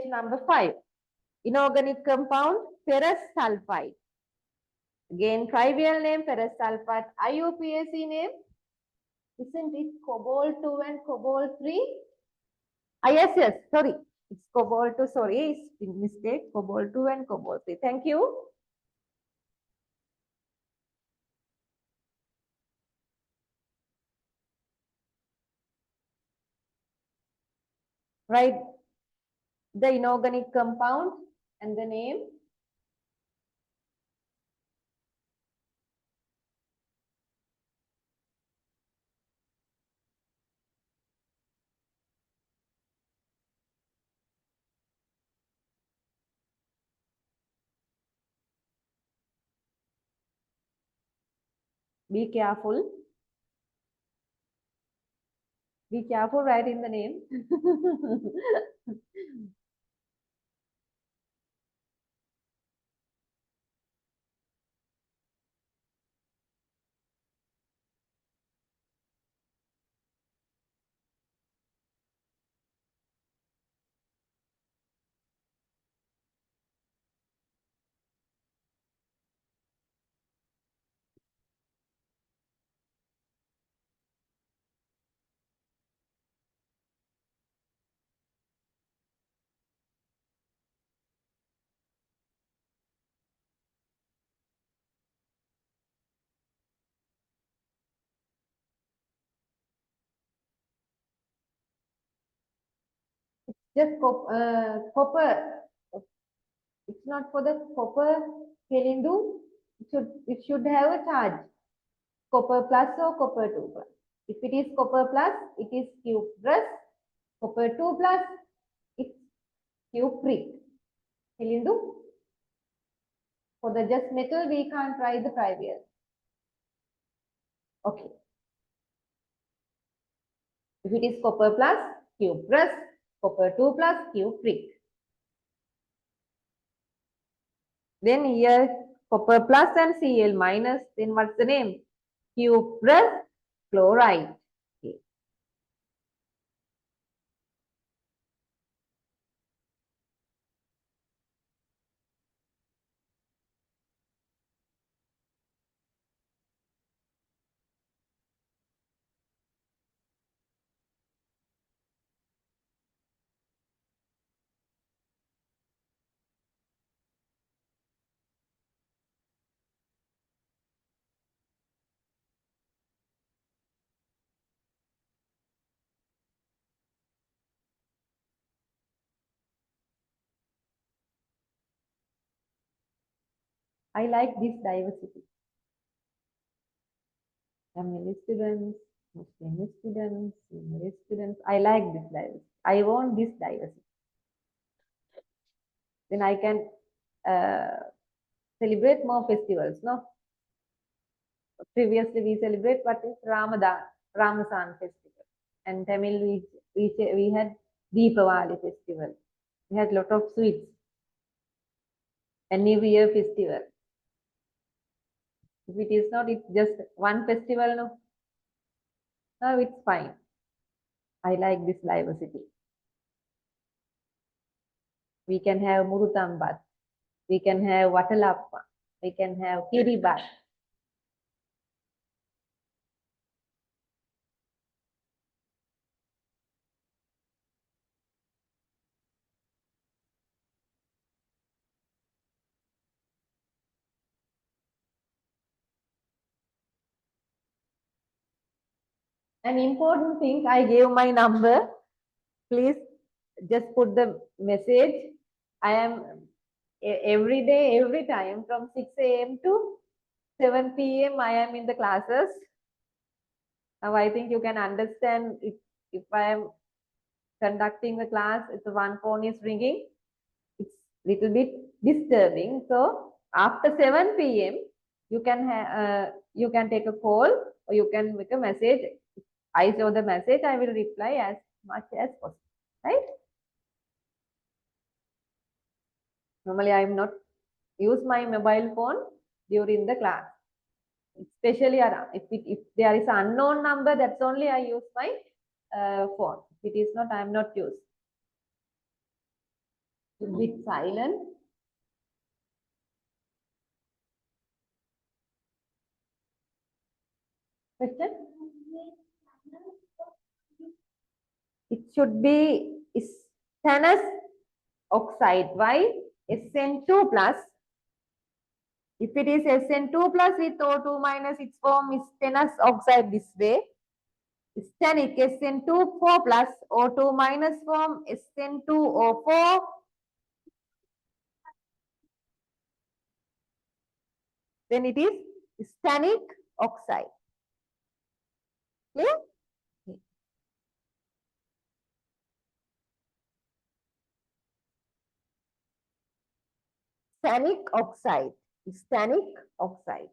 number 5. Inorganic compound ferrous sulfide. Again, trivial name ferrous sulfide. IUPAC name, isn't it cobalt 2 and cobalt 3? Ah, yes, sorry. It's cobalt 2, sorry, it's mistake. Cobalt 2 and cobalt 3. Thank you. Write the inorganic compound and the name. Be careful. Be careful writing the name. Just copper. It's not for the copper Helindu. It should have a charge. Copper plus or copper 2 plus. If it is copper plus, it is cuprous. Copper 2 plus, it's cupric. Helindu. For the just metal, we can't try the trivial. Okay. If it is copper plus, cuprous. Copper 2 plus, cupric. Then here copper plus and Cl minus. Then what's the name? Cuprous chloride. Okay. I like this diversity. Family students, Muslim students, senior students. I like this diversity. I want this diversity. Then I can celebrate more festivals. No, previously we celebrate what is Ramazan festival, and Tamil we had Deepavali festival. We had lot of sweets and New Year festival. If it is not, it's just one festival. No, no, it's fine. I like this diversity. We can have Murutambat. We can have Watalappa. We can have Kiribat. An important thing, I gave my number. Please just put the message. I am every day, every time from 6 a.m. to 7 p.m. I am in the classes. Now I think you can understand if I am conducting the class, if the one phone is ringing, it's little bit disturbing. So after 7 p.m. You can take a call or you can make a message. I saw the message, I will reply as much as possible. Right? Normally I am not use my mobile phone during the class. Especially if there is an unknown number, that's only I use my phone. If it is not, I am not used. A bit silent. Question? It should be stannous oxide. Why? SN2 plus. If it is SN2 plus with O2 minus, its form is stannous oxide this way. Stannic SN2 4 plus O2 minus form SN2O4. Then it is stannic oxide. Clear? Stannic oxide. Stannic oxide.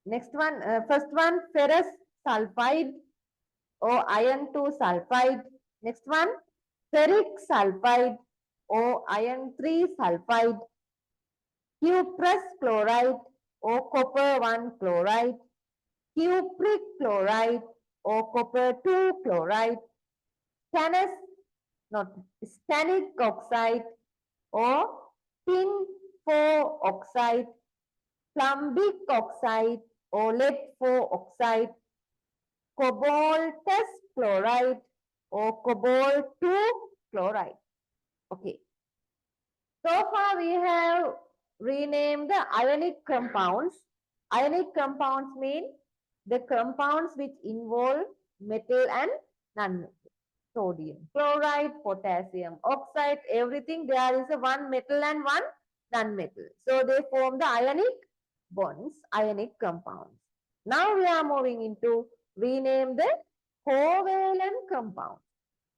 Next one, first one, ferrous sulfide or iron 2 sulfide. Next one, ferric sulfide or iron 3 sulfide. Cuprous chloride or copper 1 chloride. Cupric chloride or copper 2 chloride. Stannous, not stannic oxide or tin 4 oxide. Plumbic oxide or lead 4 oxide. Cobaltous chloride or cobalt 2 chloride. Okay. So far we have renamed the ionic compounds. Ionic compounds mean the compounds which involve metal and non-metal. Sodium chloride, potassium oxide, everything there is a one metal and one non-metal. So they form the ionic bonds, ionic compounds. Now we are moving into rename the covalent compounds.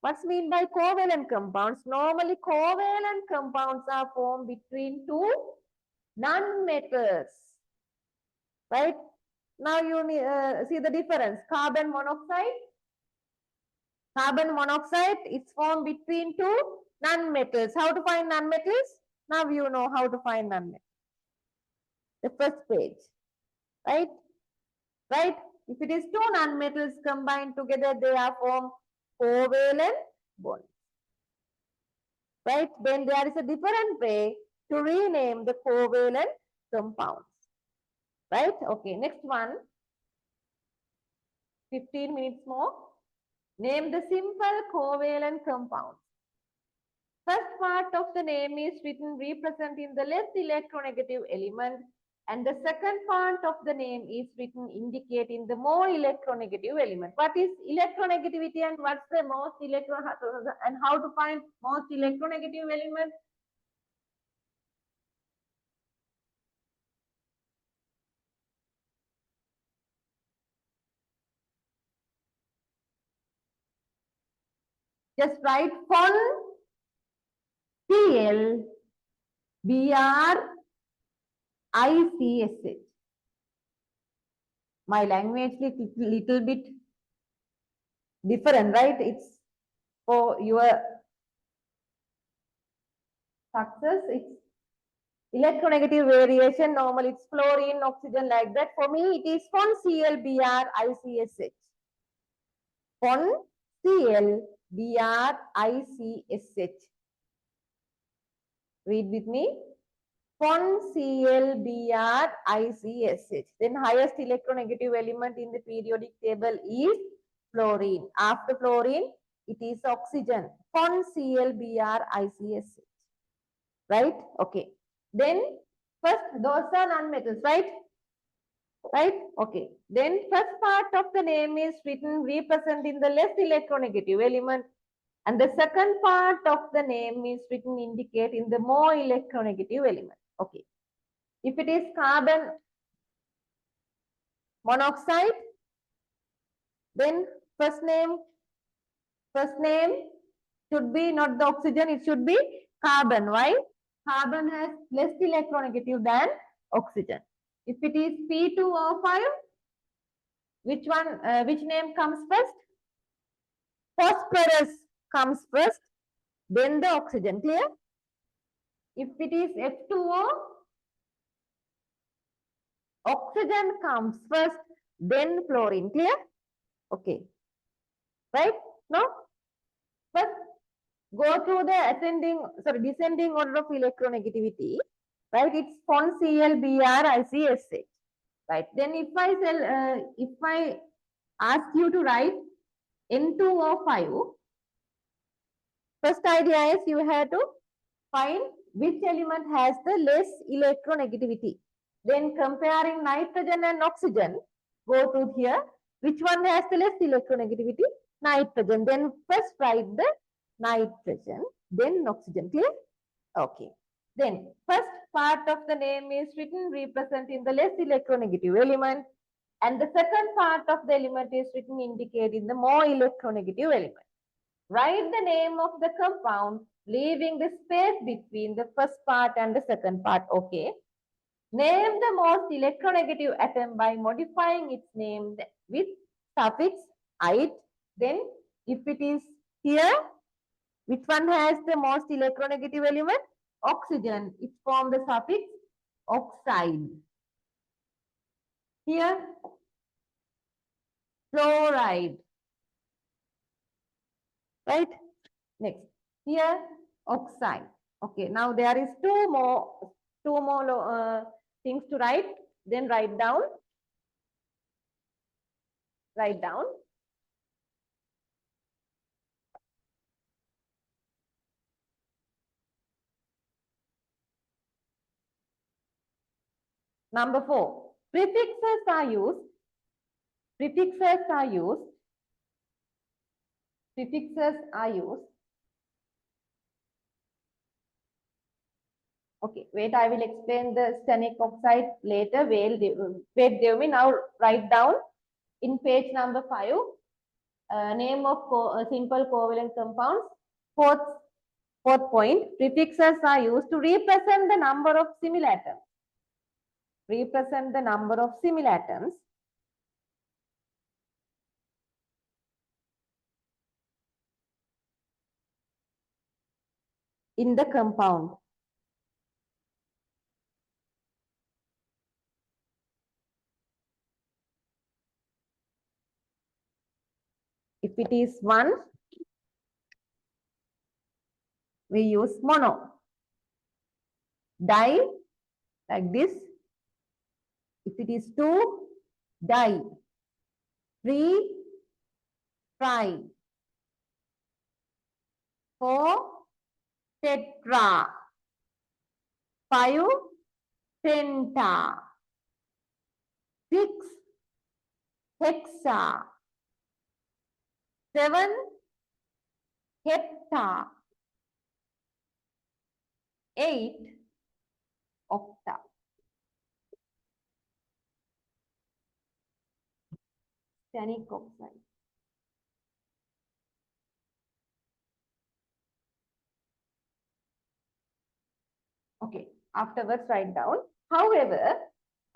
What's mean by covalent compounds? Normally covalent compounds are formed between two non-metals. Right? Now you see the difference. Carbon monoxide. Carbon monoxide is formed between two non-metals. How to find non-metals? Now you know how to find non-metals. The first page. Right? Right? If it is two non-metals combined together, they are formed covalent bonds. Right? Then there is a different way to rename the covalent compounds. Right? Okay, next one. 15 minutes more. Name the simple covalent compounds. First part of the name is written representing the less electronegative element, and the second part of the name is written indicating the more electronegative element. What is electronegativity and what's the most and how to find most electronegative element? Just write Fon Cl Br ICSH. My language is little bit different, right? It's for your success. It's electronegative variation. Normally it's fluorine, oxygen like that. For me, it is Fon Cl Br ICSH. Fon Cl Br ICSH. Read with me. Fon Cl Br ICSH. Then highest electronegative element in the periodic table is fluorine. After fluorine, it is oxygen. Fon Cl Br ICSH. Right? Okay. Then first, those are non-metals, right? right? Okay. Then first part of the name is written representing the less electronegative element, and the second part of the name is written indicating the more electronegative element. Okay. If it is carbon monoxide, then first name should be not the oxygen, it should be carbon. Why? Carbon has less electronegative than oxygen. If it is P2O5, which one, which name comes first? Phosphorus comes first, then the oxygen. Clear? If it is F2O, oxygen comes first, then fluorine. Clear? Okay. Right? Now, first go to the descending order of electronegativity. Right? It's FON Cl Br ICSH. Right? Then if I ask you to write N2O5, first idea is you have to find which element has the less electronegativity. Then comparing nitrogen and oxygen, go to here. Which one has the less electronegativity? Nitrogen. Then first write the nitrogen, then oxygen. Clear? Okay. Then first part of the name is written representing the less electronegative element, and the second part of the element is written indicating the more electronegative element. Write the name of the compound, leaving the space between the first part and the second part. Okay. Name the most electronegative atom by modifying its name with suffix "ite". Then, if it is here, which one has the most electronegative element? Oxygen. It forms the suffix oxide. Here, fluoride. Right? Next, here oxide. Okay, now there is two more things to write. Then write down. Write down. Number 4. Prefixes are used. Prefixes are used. Prefixes are used. Okay, wait, I will explain the stannic oxide later. Wait, Devmi, now write down in page number 5, name of simple covalent compounds. Fourth point, prefixes are used to represent the number of similar atoms. Represent the number of similar atoms in the compound. If it is 1, we use mono. Di, like this. If it is 2, di. 3, tri. 4, tetra. 5, penta. 6, hexa. 7, hepta. 8, octa. Stannic oxide. Okay, afterwards write down. However,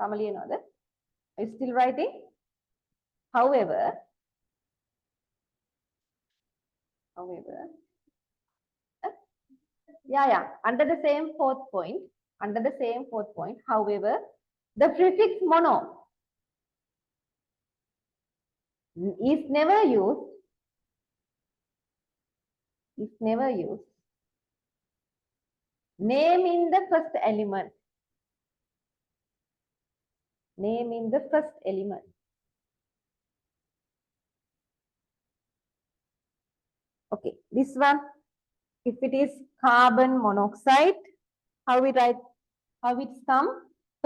Kamali and other, are you still writing? However, under the same fourth point, however, the prefix mono is never used, name in the first element. Name in the first element. Okay, this one, if it is carbon monoxide, how we write, how it's come?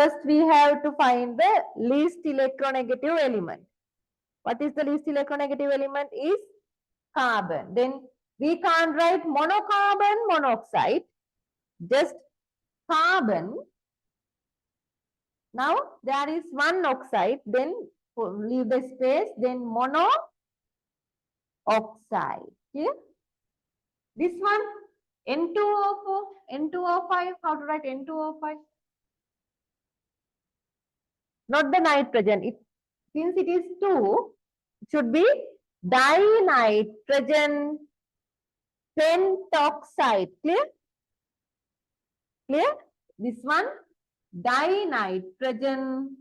First, we have to find the least electronegative element. What is the least electronegative element? Is carbon. Then we can't write monocarbon monoxide, just carbon. Now there is one oxide, then leave the space, then monoxide. Clear? This one, N2O4, N2O5. How to write N2O5? Not the nitrogen. Since it is 2, it should be dinitrogen pentoxide. Clear? Clear? This one, dinitrogen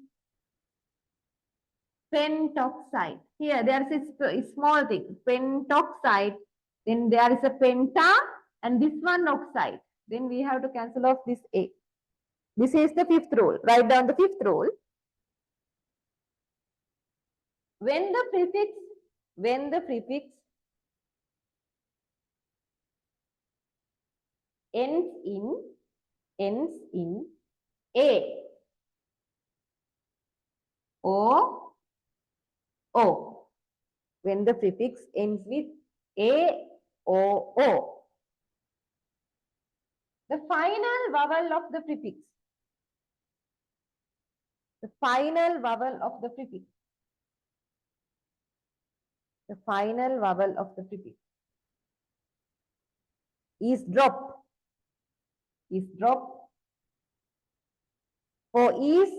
pentoxide. Here, there is a small thing, pentoxide. Then there is a penta and this one oxide. Then we have to cancel off this A. This is the fifth rule. Write down the fifth rule. When the prefix ends in A, O, O. When the prefix ends with A, O, O. The final vowel of the prefix. The final vowel of the prefix. The final vowel of the prefix is drop. Is drop for ease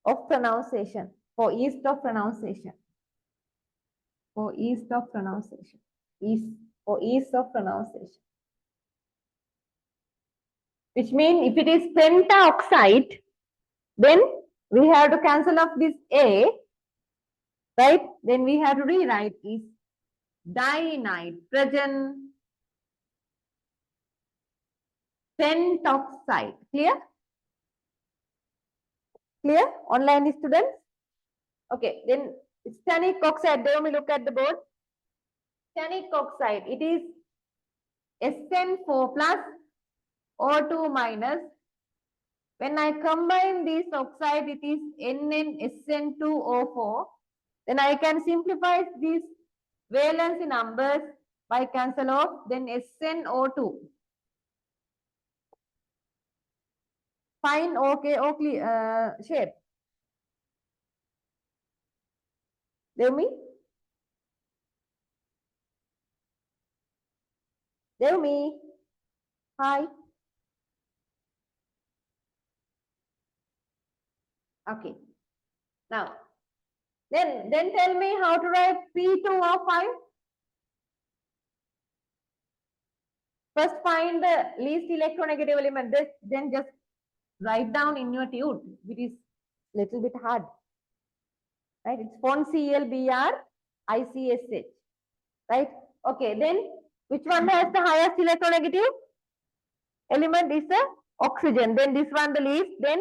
of pronunciation. For ease of pronunciation. For ease of pronunciation. For ease of pronunciation. Which means if it is pentaoxide, then we have to cancel off this A, right? Then we have to rewrite is dinitrogen pentoxide. Clear? Clear? Online students? Okay, then stannic oxide. Let me look at the board. Stannic oxide. It is SN4 plus O2 minus. When I combine this oxide, it is NnSN2O4. Then I can simplify these valency numbers by cancel off. Then SnO2. Fine, okay, shape. Devmi? Devmi? Hi. Okay. Now, then tell me how to write P2O5. First find the least electronegative element. Then just write down in your tube. It is little bit hard. Right? It's FONCLBRICSH. Right? Okay. Then which one has the highest electronegative element is the oxygen. Then this one the least. Then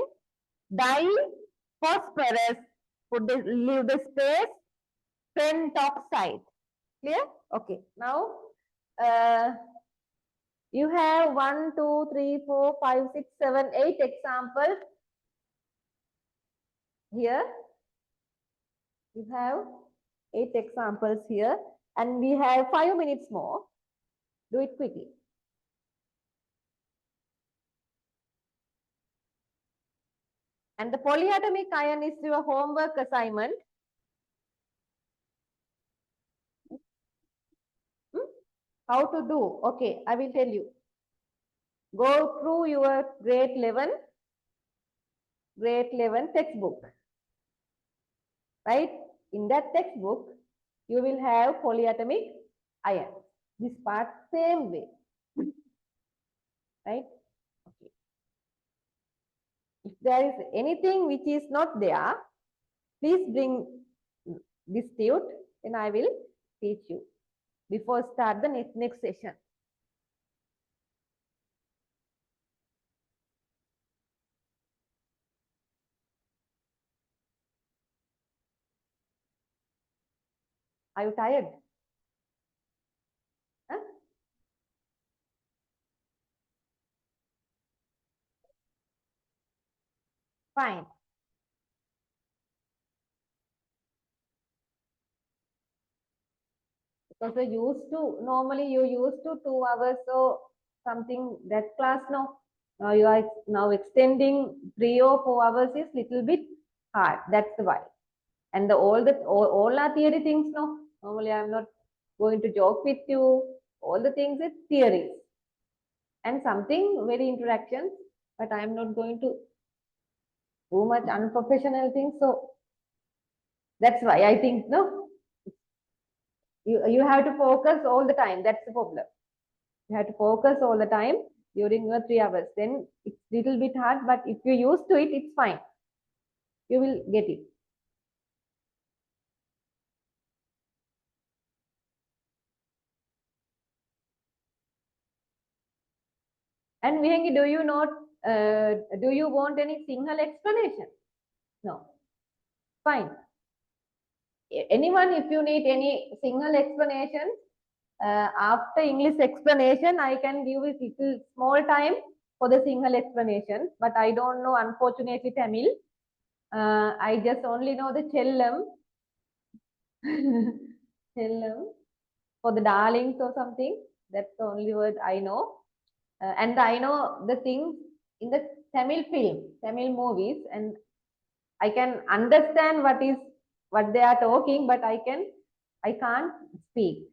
diphosphorus. Leave the space. Pentoxide. Clear? Okay. Now you have 1, 2, 3, 4, 5, 6, 7, 8 examples. Here you have 8 examples here, and we have 5 minutes more. Do it quickly. And the polyatomic ion is your homework assignment. How to do? Okay, I will tell you. Go through your grade 11 textbook. Right? In that textbook, you will have polyatomic ion. This part same way. Right? Okay. If there is anything which is not there, please bring this tute, and I will teach you before start the next session. Are you tired? Huh? Fine. Because you used to, normally you used to 2 hours or something, that class no. Now you are now extending 3 or 4 hours is little bit hard. That's why. And all are theory things no. Normally I'm not going to joke with you. All the things is theories. And something very interactions, but I'm not going to do much unprofessional things. So that's why I think no, you have to focus all the time. That's the problem. You have to focus all the time during your 3 hours. Then it's little bit hard, but if you're used to it, it's fine. You will get it. And Vihangi, do you want any single explanation? No. Fine. Anyone, if you need any single explanation, after English explanation, I can give a little small time for the single explanation, but I don't know, unfortunately, Tamil. I just only know the Chellam. Chellam. For the darlings or something. That's the only word I know. And I know the things in the Tamil film, Tamil movies, and I can understand what they are talking, but I can't speak.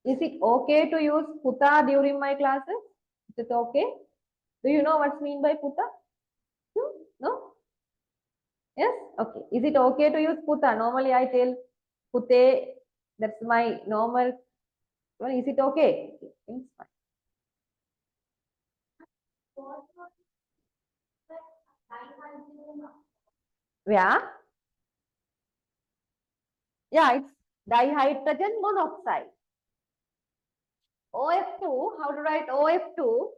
Is it okay to use puta during my classes? Is it okay? Do you know what's mean by puta? No? No? Yes? Okay. Is it okay to use puta? Normally I tell pute. That's my normal. Well, is it okay? It's fine. Yeah. Yeah, it's dihydrogen monoxide. OF2, how to write OF2?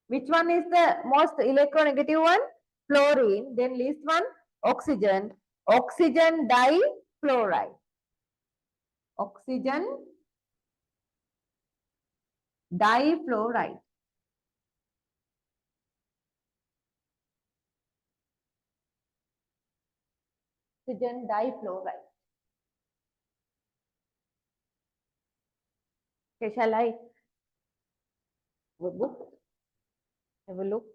Which one is the most electronegative one? Fluorine. Then least one, oxygen. Oxygen difluoride. Oxygen difluoride. Oxygen difluoride. Okay, shall I book? Have a look.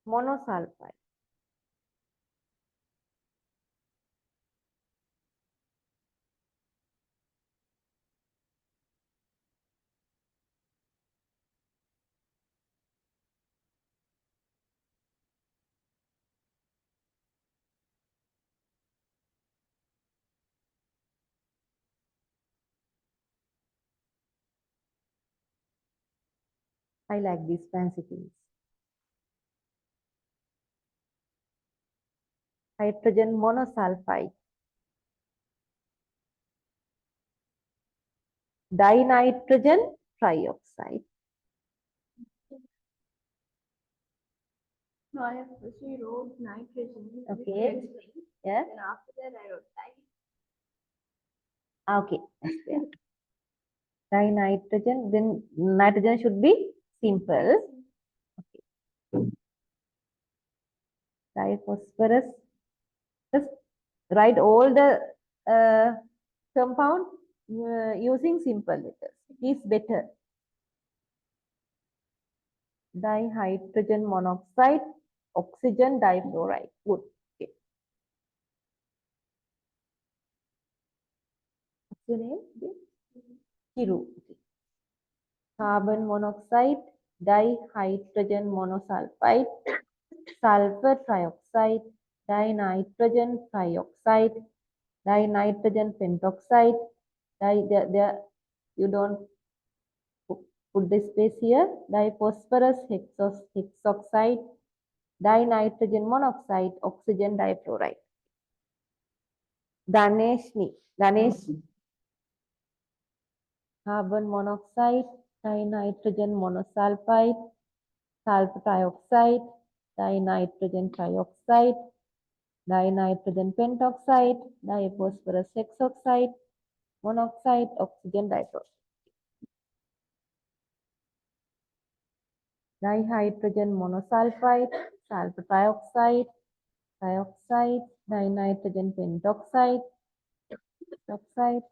Monosulfide. I like these fancy things. Hydrogen monosulfide. Dinitrogen trioxide. No, she wrote nitrogen. Okay. Yeah. Then after that, I wrote Okay. Dinitrogen. Then nitrogen should be simple. Okay. Diphosphorus. Just write all the compound using simple letters. It is better. Dihydrogen monoxide, oxygen difluoride. Good. Okay. What's your name? Kiru. Okay. Carbon monoxide, dihydrogen monosulfide, sulfur trioxide, dinitrogen trioxide, dinitrogen pentoxide, you don't put the space here, diphosphorus hexoxide, dinitrogen monoxide, oxygen difluoride. Ganesh, carbon monoxide, dinitrogen monosulfide, sulfur trioxide, dinitrogen trioxide, dinitrogen pentoxide, diphosphorus hexoxide, monoxide, oxygen diphosphate. Dihydrogen monosulfide, sulfur trioxide, dioxide, dinitrogen pentoxide, oxide,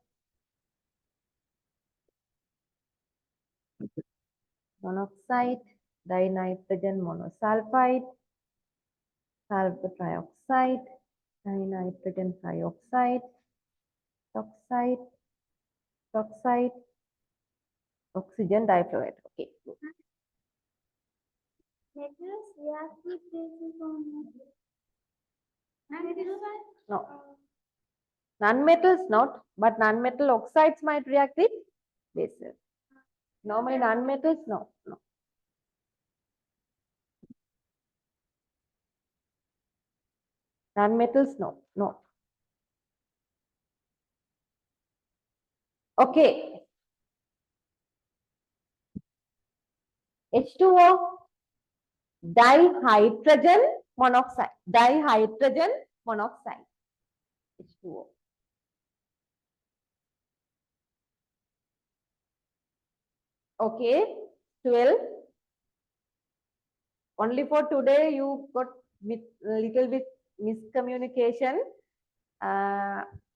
monoxide, dinitrogen monosulfide, sulfur trioxide, dinitrogen trioxide, oxide, oxide, oxygen difluoride. Okay. Metals react with bases on No. Non-metals not, but non-metal oxides might react with bases. Normally non-metals, no. Non-metals, no. Okay. H2O, dihydrogen monoxide. Dihydrogen monoxide. H2O. Okay. 12. Only for today you got little bit miscommunication.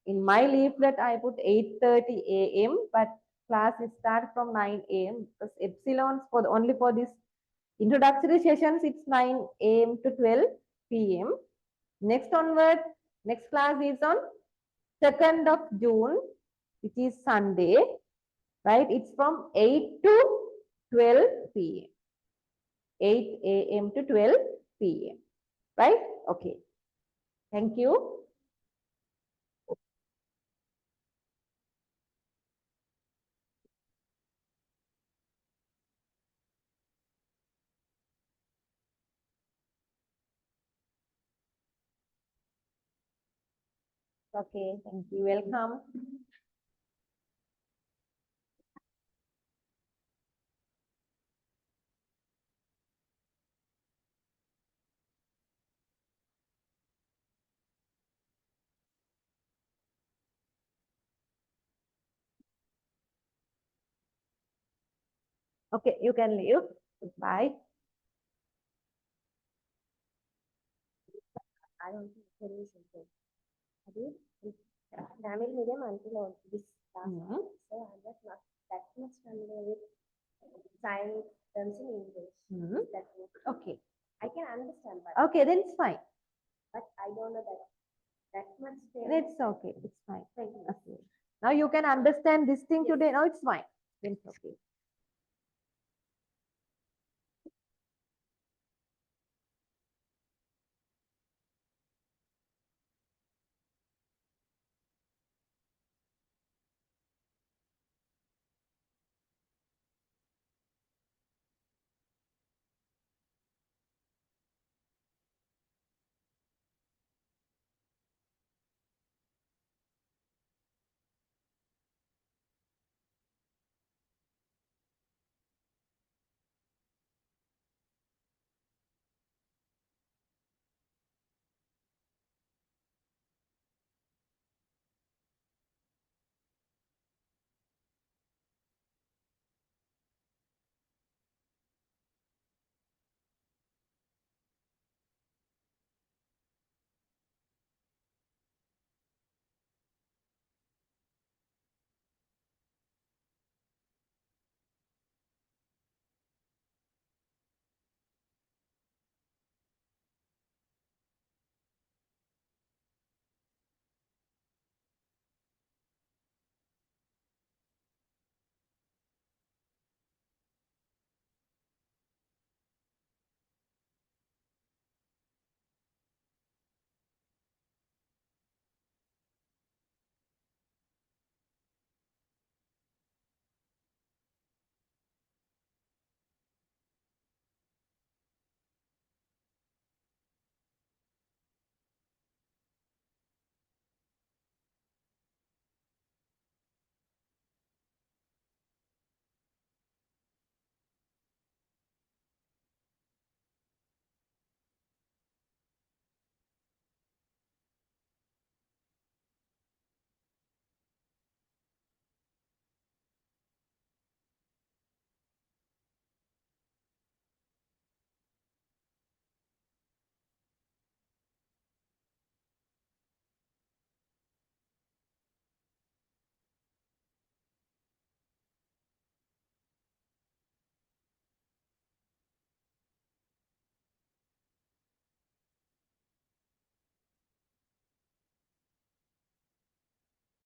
In my leaflet I put 8:30 a.m. but class is start from 9 a.m. because epsilons for only for this introductory sessions it's 9 a.m. to 12 p.m. Next onward, next class is on 2nd of June, which is Sunday, right? It's from 8 to 12 p.m. 8 a.m. to 12 p.m. Right? Okay. Thank you. Okay, thank you. Welcome. Okay, you can leave. Goodbye. I don't think there is anything. Abi, Tamil medium until this class. So I'm just not that much familiar with science terms in English. That Okay. I can understand, but Okay, then it's fine. I don't know that much. It's okay. It's fine. Thank you. Okay. Now you can understand this thing Yes. today. Now it's fine. Then it's okay.